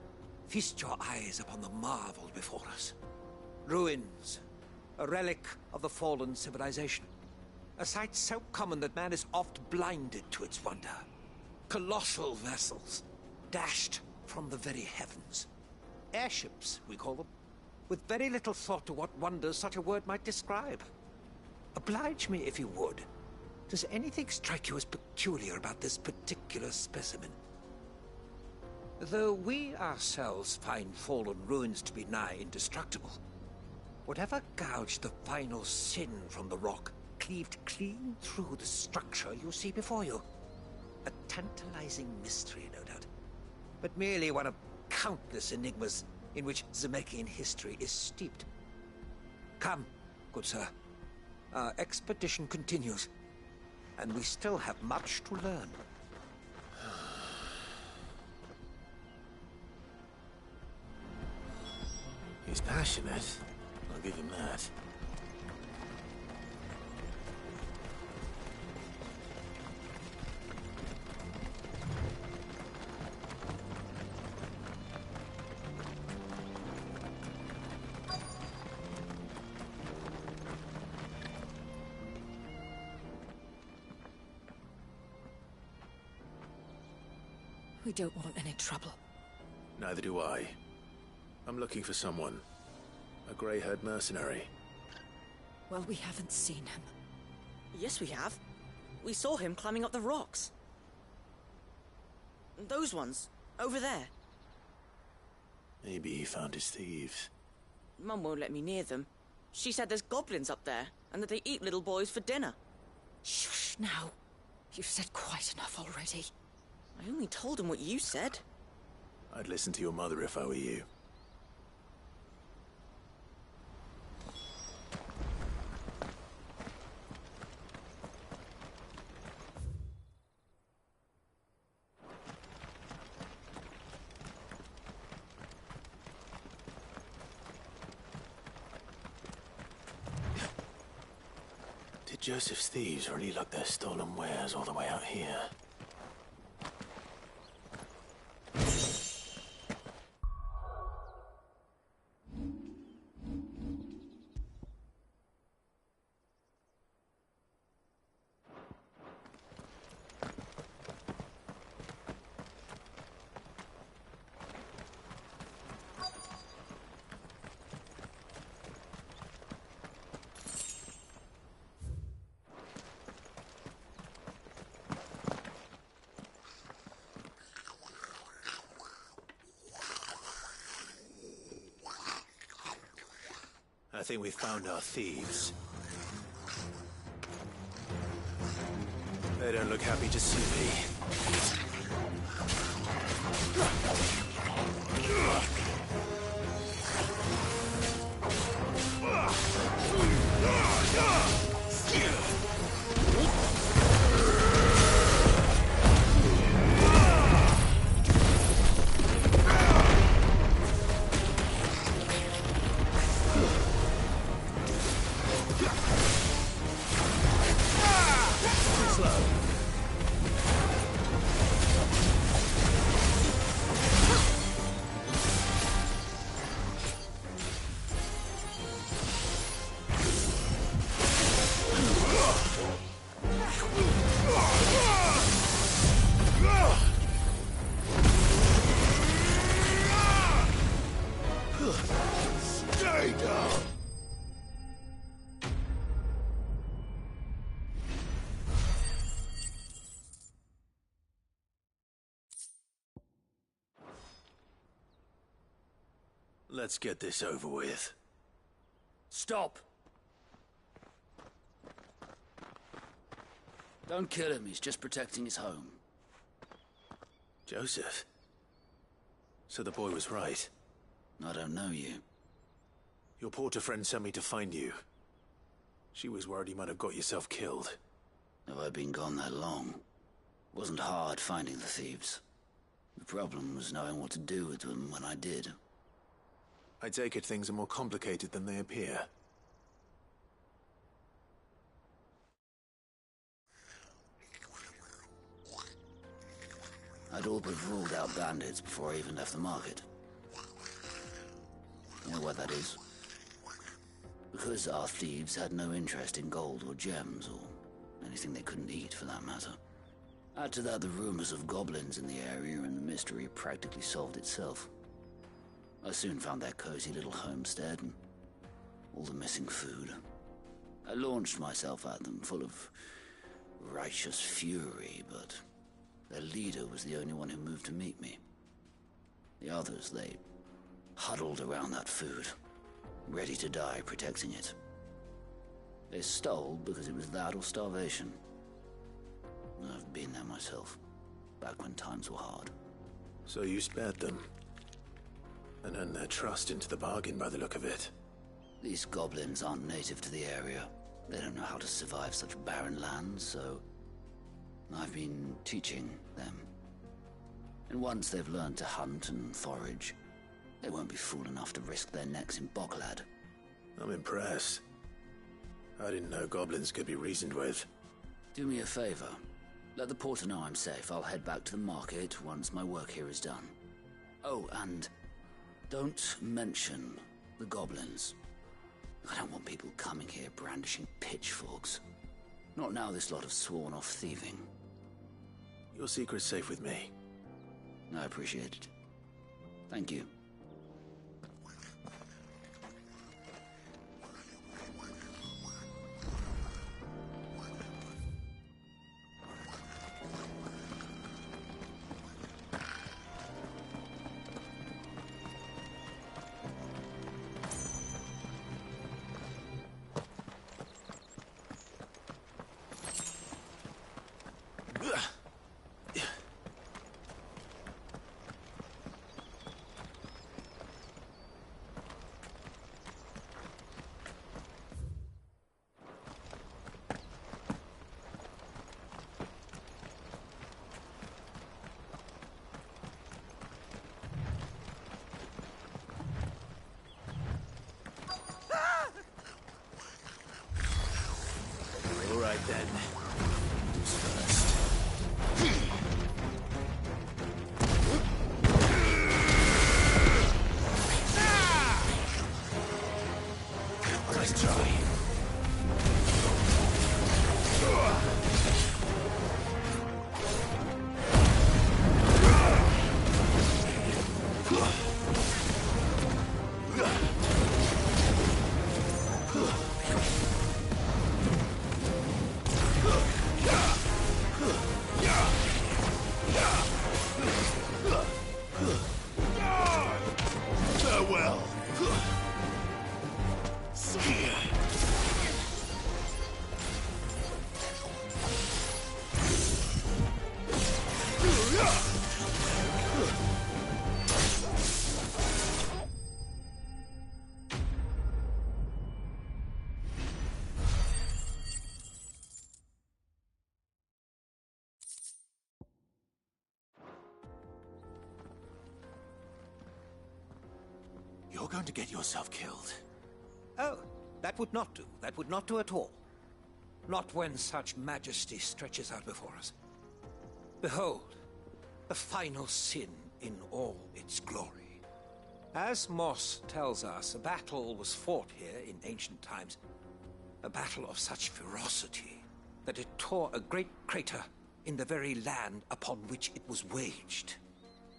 feast your eyes upon the marvel before us. Ruins, a relic of the fallen civilization. A sight so common that man is oft blinded to its wonder. Colossal vessels, dashed from the very heavens. Airships, we call them, with very little thought to what wonders such a word might describe. Oblige me if you would. Does anything strike you as peculiar about this particular specimen? Though we ourselves find fallen ruins to be nigh indestructible, whatever gouged the final sin from the rock cleaved clean through the structure you see before you. A tantalizing mystery, no doubt, but merely one of countless enigmas in which Zemeckis history is steeped. Come, good sir. Our expedition continues, and we still have much to learn. He's passionate. I'll give him that. We don't want any trouble. Neither do I. I'm looking for someone. A grey-haired mercenary. Well, we haven't seen him. Yes, we have. We saw him climbing up the rocks. Those ones, over there. Maybe he found his thieves. Mum won't let me near them. She said there's goblins up there, and that they eat little boys for dinner. Shush now. You've said quite enough already. I only told him what you said. I'd listen to your mother if I were you. Did Joseph's thieves really lug their stolen wares all the way out here? I think we found our thieves. They don't look happy to see me. Stay down! Let's get this over with. Stop! Don't kill him, he's just protecting his home. Joseph? So the boy was right. I don't know you. Your porter friend sent me to find you. She was worried you might have got yourself killed. Have I been gone that long? Wasn't hard finding the thieves. The problem was knowing what to do with them when I did. I take it things are more complicated than they appear. I'd all but ruled out bandits before I even left the market. You know what that is? Because our thieves had no interest in gold or gems, or anything they couldn't eat for that matter. Add to that the rumors of goblins in the area, and the mystery practically solved itself. I soon found their cozy little homestead and all the missing food. I launched myself at them, full of righteous fury, but their leader was the only one who moved to meet me. The others, they huddled around that food, ready to die protecting it. They stole because it was that or starvation. I've been there myself, back when times were hard. So you spared them? And earned their trust into the bargain by the look of it. These goblins aren't native to the area. They don't know how to survive such barren lands, so I've been teaching them. And once they've learned to hunt and forage, they won't be fool enough to risk their necks in Boklad. I'm impressed. I didn't know goblins could be reasoned with. Do me a favor. Let the porter know I'm safe. I'll head back to the market once my work here is done. Oh, and don't mention the goblins. I don't want people coming here brandishing pitchforks. Not now this lot have sworn off thieving. Your secret's safe with me. I appreciate it. Thank you. All right then. Who's first? Nice try. Farewell. You're going to get yourself killed. Oh, that would not do. That would not do at all. Not when such majesty stretches out before us. Behold, the final sin in all its glory. As Moss tells us, a battle was fought here in ancient times. A battle of such ferocity that it tore a great crater in the very land upon which it was waged.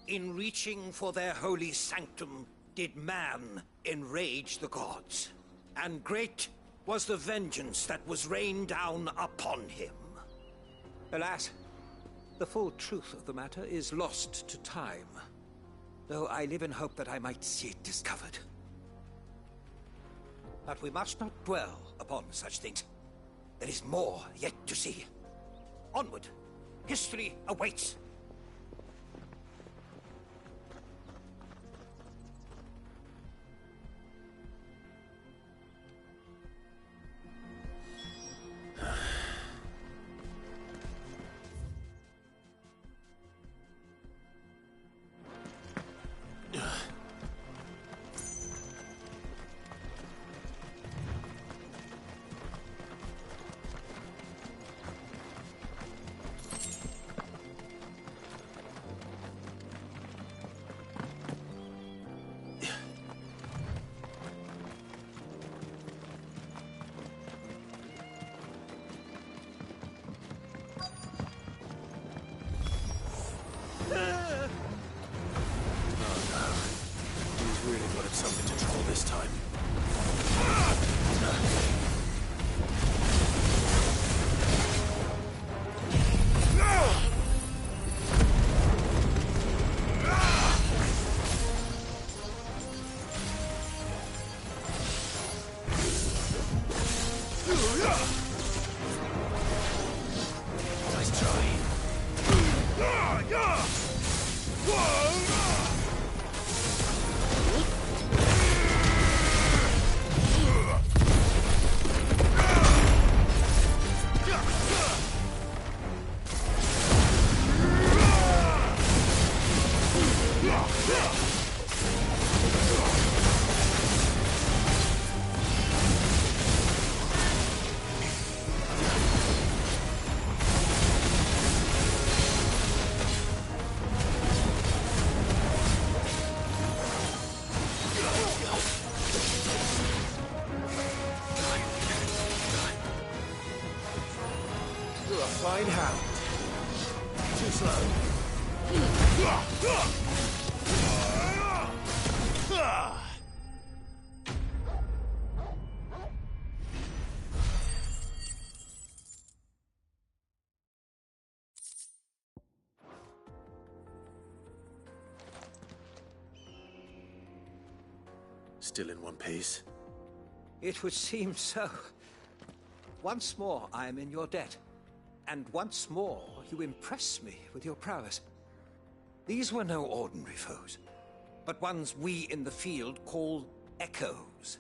In reaching for their holy sanctum, did man enrage the gods, and great was the vengeance that was rained down upon him. Alas, the full truth of the matter is lost to time, though I live in hope that I might see it discovered. But we must not dwell upon such things. There is more yet to see. Onward. History awaits. Something to trouble this time. Nice try. You're a fine hound. Too slow. Still in one piece? It would seem so. Once more I am in your debt. And once more you impress me with your prowess. These were no ordinary foes, but ones we in the field call echoes.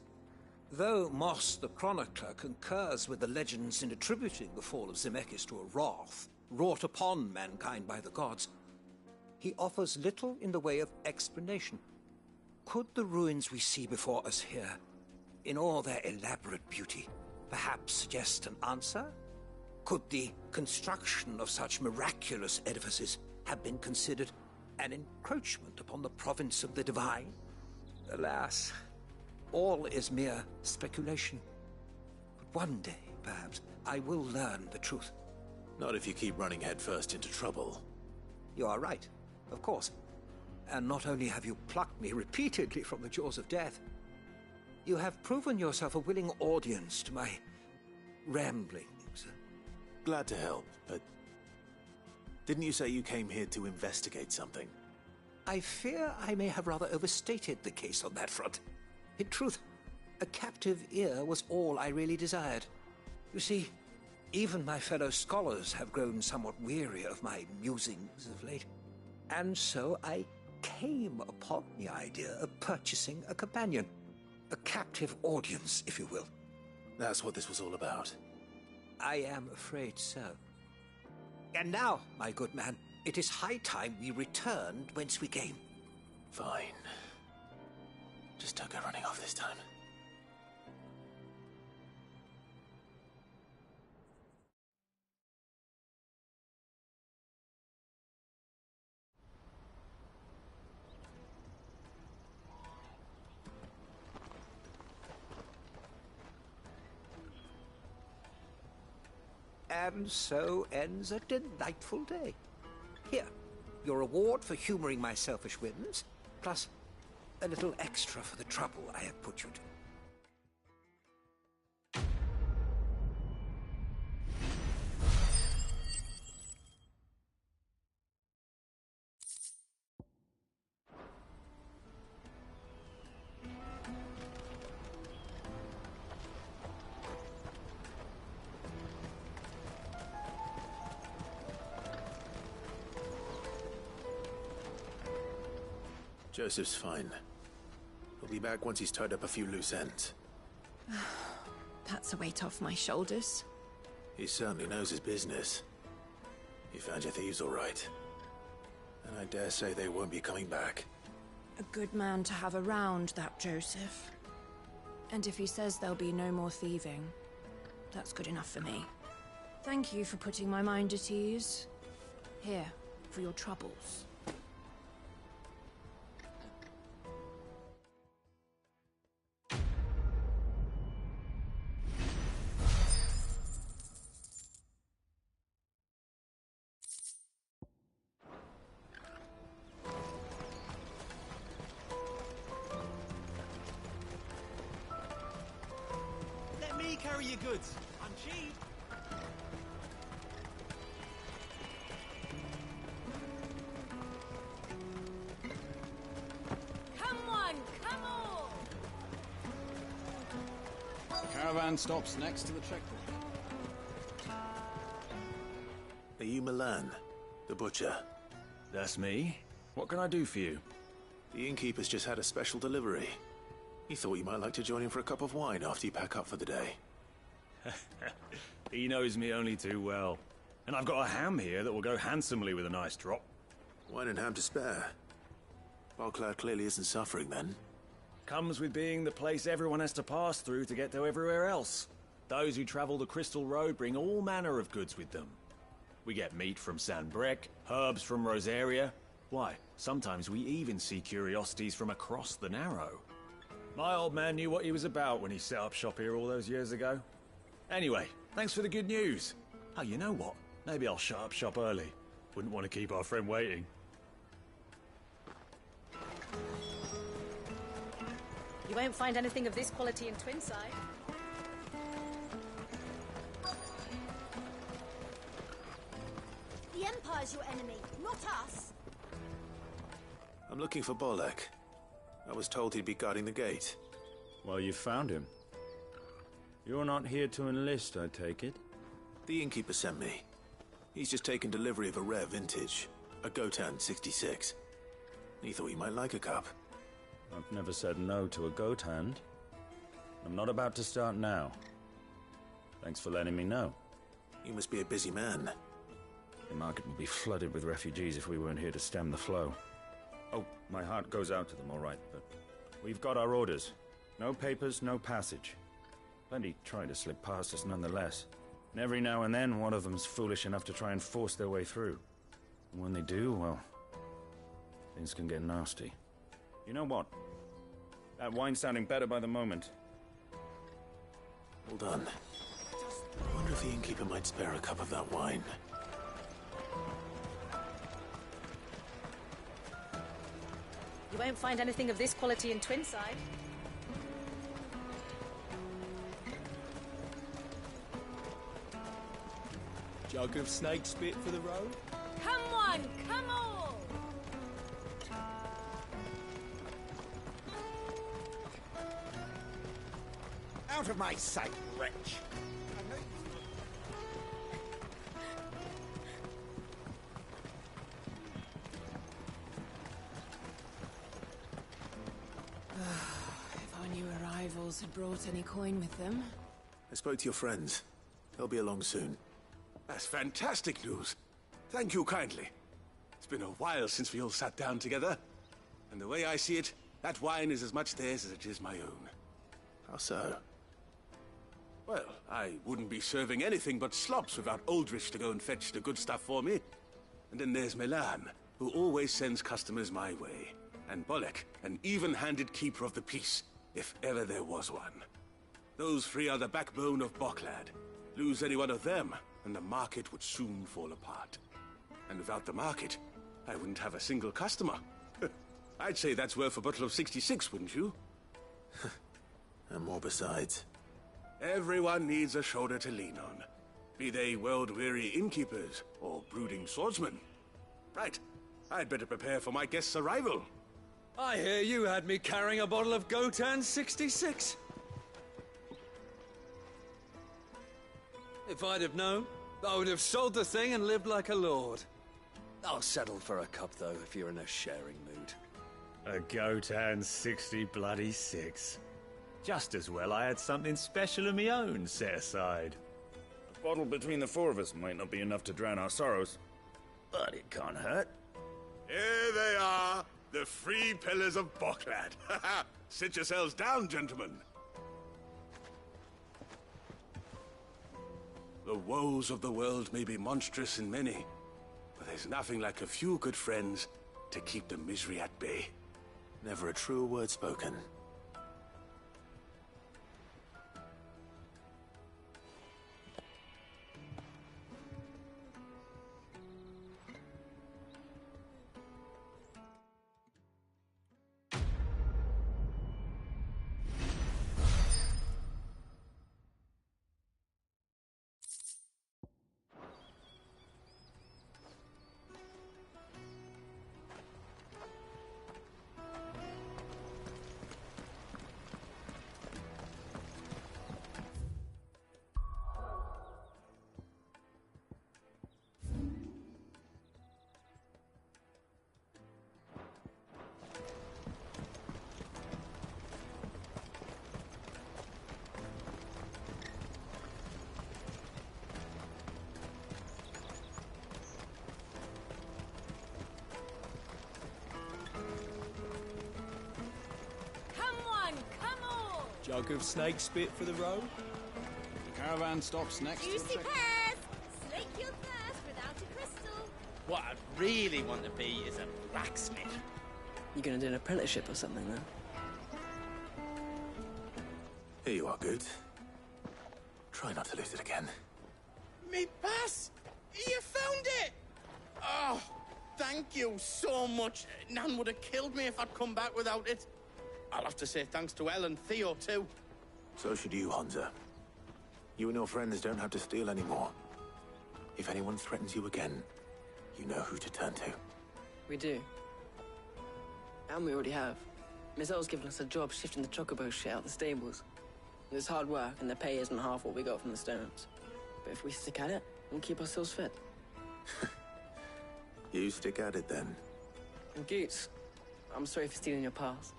Though Moss the Chronicler concurs with the legends in attributing the fall of Zemeckis to a wrath wrought upon mankind by the gods, he offers little in the way of explanation. Could the ruins we see before us here, in all their elaborate beauty, perhaps suggest an answer? Could the construction of such miraculous edifices have been considered an encroachment upon the province of the divine? Alas, all is mere speculation. But one day, perhaps, I will learn the truth. Not if you keep running headfirst into trouble. You are right, of course. And not only have you plucked me repeatedly from the jaws of death, you have proven yourself a willing audience to my ramblings. Glad to help, but didn't you say you came here to investigate something? I fear I may have rather overstated the case on that front. In truth, a captive ear was all I really desired. You see, even my fellow scholars have grown somewhat weary of my musings of late. And so I came upon the idea of purchasing a companion. A captive audience, if you will. That's what this was all about. I am afraid so. And now, my good man, it is high time we returned whence we came. Fine. Just don't go running off this time. And so ends a delightful day. Here, your reward for humoring my selfish whims, plus a little extra for the trouble I have put you to. Joseph's fine. He'll be back once he's tied up a few loose ends. That's a weight off my shoulders. He certainly knows his business. You found your thieves all right. And I dare say they won't be coming back. A good man to have around, that Joseph. And if he says there'll be no more thieving, that's good enough for me. Thank you for putting my mind at ease. Here, for your troubles. Let me carry your goods. I'm cheap. Come on, come on! Caravan stops next to the checkpoint. Are you Milan, the butcher? That's me. What can I do for you? The innkeeper's just had a special delivery. He thought you might like to join him for a cup of wine after you pack up for the day. He knows me only too well. And I've got a ham here that will go handsomely with a nice drop. Wine and ham to spare. Bogcloud clearly isn't suffering then. Comes with being the place everyone has to pass through to get to everywhere else. Those who travel the Crystal Road bring all manner of goods with them. We get meat from Sanbrec, herbs from Rosaria. Why, sometimes we even see curiosities from across the Narrow. My old man knew what he was about when he set up shop here all those years ago. Anyway, thanks for the good news. Oh, you know what? Maybe I'll shut up shop early. Wouldn't want to keep our friend waiting. You won't find anything of this quality in Twinside. The Empire's your enemy, not us. I'm looking for Bolek. I was told he'd be guarding the gate. Well, you found him. You're not here to enlist, I take it? The innkeeper sent me. He's just taken delivery of a rare vintage, a Gotan 66. He thought you might like a cup. I've never said no to a goat hand. I'm not about to start now. Thanks for letting me know. You must be a busy man. The market would be flooded with refugees if we weren't here to stem the flow. Oh, my heart goes out to them, all right, but we've got our orders. No papers, no passage. Plenty try to slip past us nonetheless. And every now and then, one of them's foolish enough to try and force their way through. And when they do, well, things can get nasty. You know what? That wine's sounding better by the moment. Hold on. I wonder if the innkeeper might spare a cup of that wine. You won't find anything of this quality in Twinside. Jug of snake spit for the road? Come on, come on! Out of my sight, wretch! If our new arrivals had brought any coin with them. I spoke to your friends. They'll be along soon. That's fantastic news. Thank you kindly. It's been a while since we all sat down together. And the way I see it, that wine is as much theirs as it is my own. How so? Well, I wouldn't be serving anything but slops without Aldrich to go and fetch the good stuff for me. And then there's Milan, who always sends customers my way. And Bolek, an even-handed keeper of the peace, if ever there was one. Those three are the backbone of Bogclad. Lose any one of them, and the market would soon fall apart. And without the market, I wouldn't have a single customer. I'd say that's worth a bottle of 66, wouldn't you? And more besides. Everyone needs a shoulder to lean on. Be they world-weary innkeepers or brooding swordsmen. Right, I'd better prepare for my guest's arrival. I hear you had me carrying a bottle of Gotan 66. If I'd have known, I would have sold the thing and lived like a lord. I'll settle for a cup, though, if you're in a sharing mood. A goat and 60 bloody 6. Just as well I had something special of my own set aside. A bottle between the four of us might not be enough to drown our sorrows, but it can't hurt. Here they are, the free pillars of Boklad. Sit yourselves down, gentlemen. The woes of the world may be monstrous and many, but there's nothing like a few good friends to keep the misery at bay. Never a truer word spoken. Jug of snake spit for the road? The caravan stops next to the Juicy check. pears! Slake your thirst without a crystal. What I'd really want to be is a blacksmith. You gonna do an apprenticeship or something, then? Here you are, Good. Try not to lose it again. Me pass! You found it! Oh, thank you so much. Nan would have killed me if I'd come back without it. I'll have to say thanks to Elle and Theo, too. So should you, Honza. You and your friends don't have to steal anymore. If anyone threatens you again, you know who to turn to. We do. And we already have. Miss L's given us a job shifting the chocobo shit out the stables. It's hard work, and the pay isn't half what we got from the stones. But if we stick at it, we'll keep ourselves fit. You stick at it, then. And Goots, I'm sorry for stealing your pass.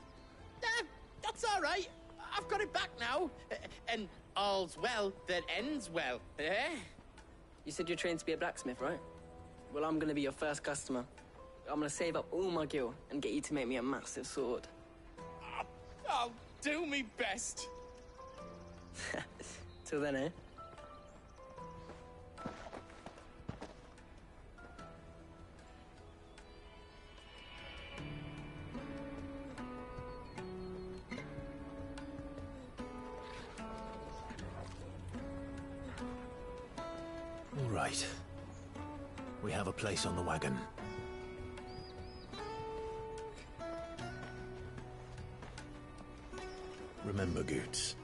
That's all right. I've got it back now. And all's well that ends well, eh? You said you're trained to be a blacksmith, right? Well, I'm gonna be your first customer. I'm gonna save up all my gil and get you to make me a massive sword. I'll do me best. Till then, eh? All right. We have a place on the wagon. Remember, Goots,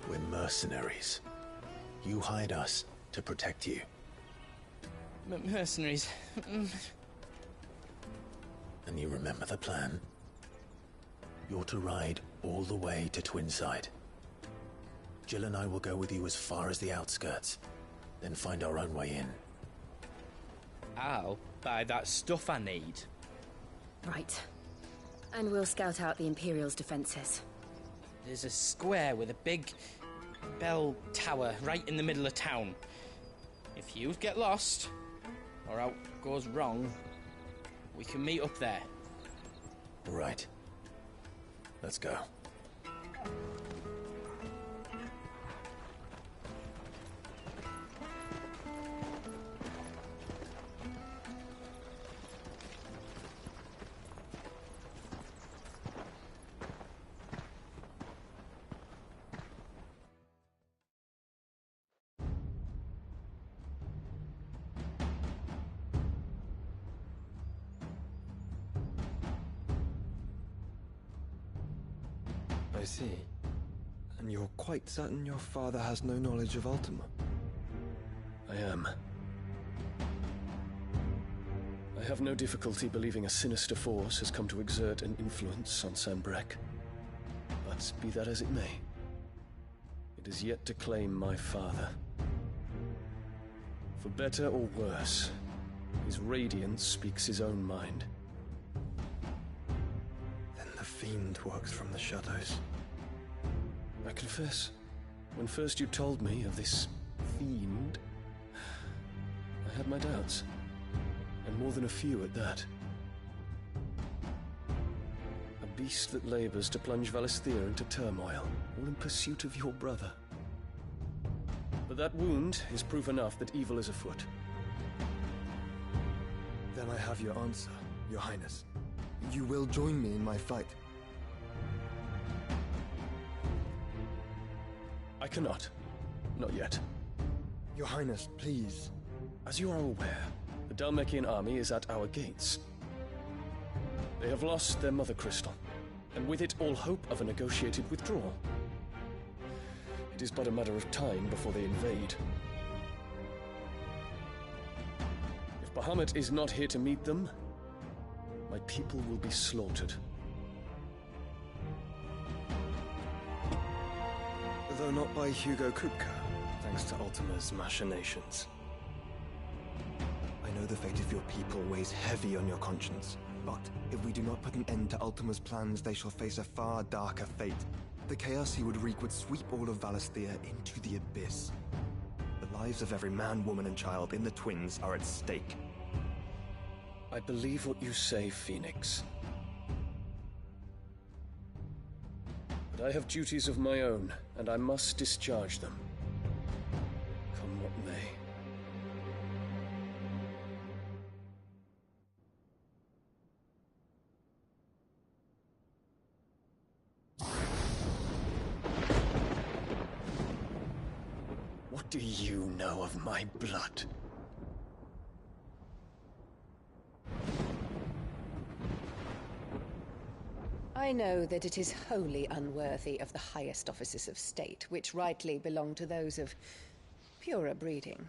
we're mercenaries. You hired us to protect you. Mercenaries. And you remember the plan? You're to ride all the way to Twinside. Jill and I will go with you as far as the outskirts, then find our own way in. I'll buy that stuff I need. Right. And we'll scout out the Imperial's defenses. There's a square with a big bell tower right in the middle of town. If you get lost, or out goes wrong, we can meet up there. Right. Let's go. I see. And you're quite certain your father has no knowledge of Ultima? I am. I have no difficulty believing a sinister force has come to exert an influence on Sanbreque. But be that as it may, it is yet to claim my father. For better or worse, his radiance speaks his own mind. fiend works from the shadows. I confess, when first you told me of this fiend, I had my doubts. And more than a few at that. A beast that labors to plunge Valisthea into turmoil, all in pursuit of your brother. But that wound is proof enough that evil is afoot. Then I have your answer, Your Highness. You will join me in my fight. I cannot. Not yet. Your Highness, please. As you are aware, the Dhalmekian army is at our gates. They have lost their mother crystal, and with it all hope of a negotiated withdrawal. It is but a matter of time before they invade. If Bahamut is not here to meet them, my people will be slaughtered. Though not by Hugo Kupka, thanks to Ultima's machinations. I know the fate of your people weighs heavy on your conscience, but if we do not put an end to Ultima's plans, they shall face a far darker fate. The chaos he would wreak would sweep all of Valisthea into the abyss. The lives of every man, woman, and child in the Twins are at stake. I believe what you say, Phoenix. But I have duties of my own, and I must discharge them. Come what may. What do you know of my blood? I know that it is wholly unworthy of the highest offices of state, which rightly belong to those of purer breeding.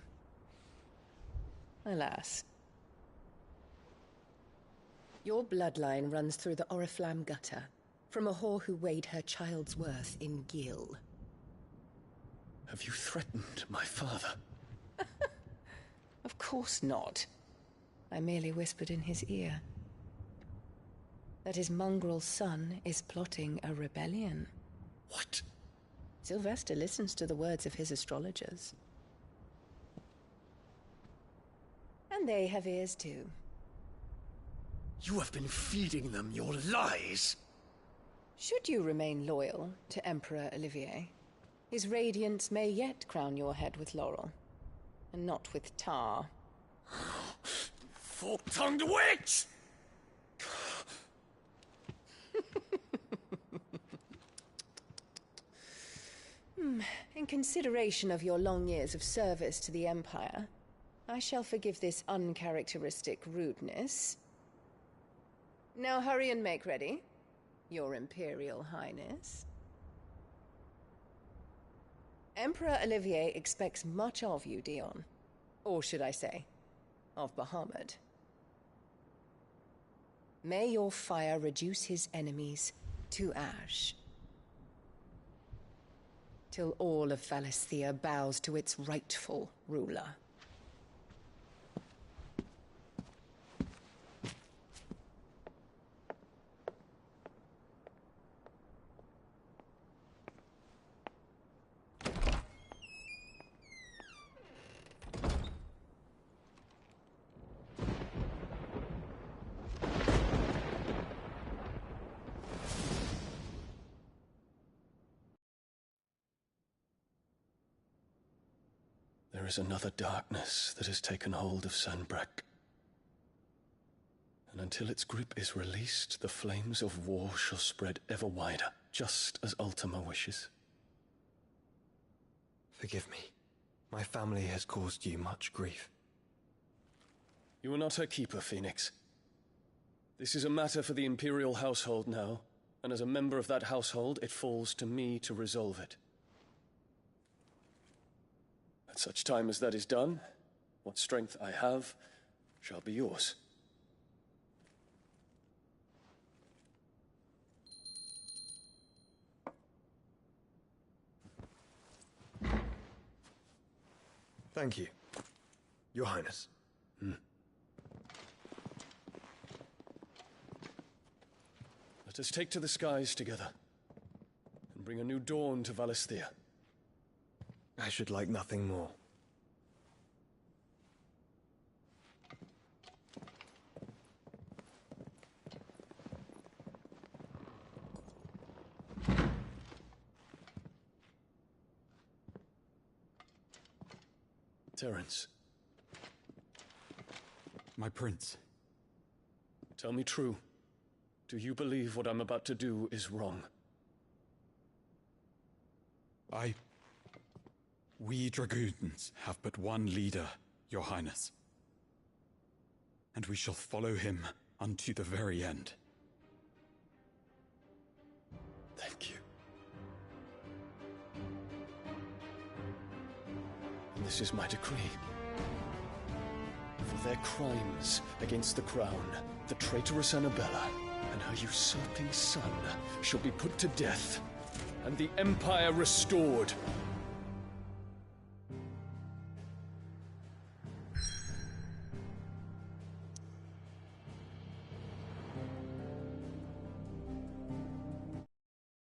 Alas. Your bloodline runs through the Oriflamme gutter, from a whore who weighed her child's worth in gil. Have you threatened my father? Of course not. I merely whispered in his ear that his mongrel son is plotting a rebellion. What? Sylvester listens to the words of his astrologers. And they have ears too. You have been feeding them your lies! Should you remain loyal to Emperor Olivier, his radiance may yet crown your head with laurel, and not with tar. Fork-tongued witch! In consideration of your long years of service to the Empire, I shall forgive this uncharacteristic rudeness. Now hurry and make ready, Your Imperial Highness. Emperor Olivier expects much of you, Dion. Or should I say, of Bahamut. May your fire reduce his enemies to ash, till all of Valisthea bows to its rightful ruler. There is another darkness that has taken hold of Sanbreque. And until its grip is released, the flames of war shall spread ever wider, just as Ultima wishes. Forgive me. My family has caused you much grief. You are not her keeper, Phoenix. This is a matter for the Imperial household now, and as a member of that household, it falls to me to resolve it. At such time as that is done, what strength I have shall be yours. Thank you, Your Highness. Let us take to the skies together, and bring a new dawn to Valisthea. I should like nothing more. Terence. My prince. Tell me true. Do you believe what I'm about to do is wrong? We dragoons have but one leader, Your Highness. And we shall follow him unto the very end. Thank you. And this is my decree. For their crimes against the crown, the traitorous Annabella and her usurping son shall be put to death, and the Empire restored.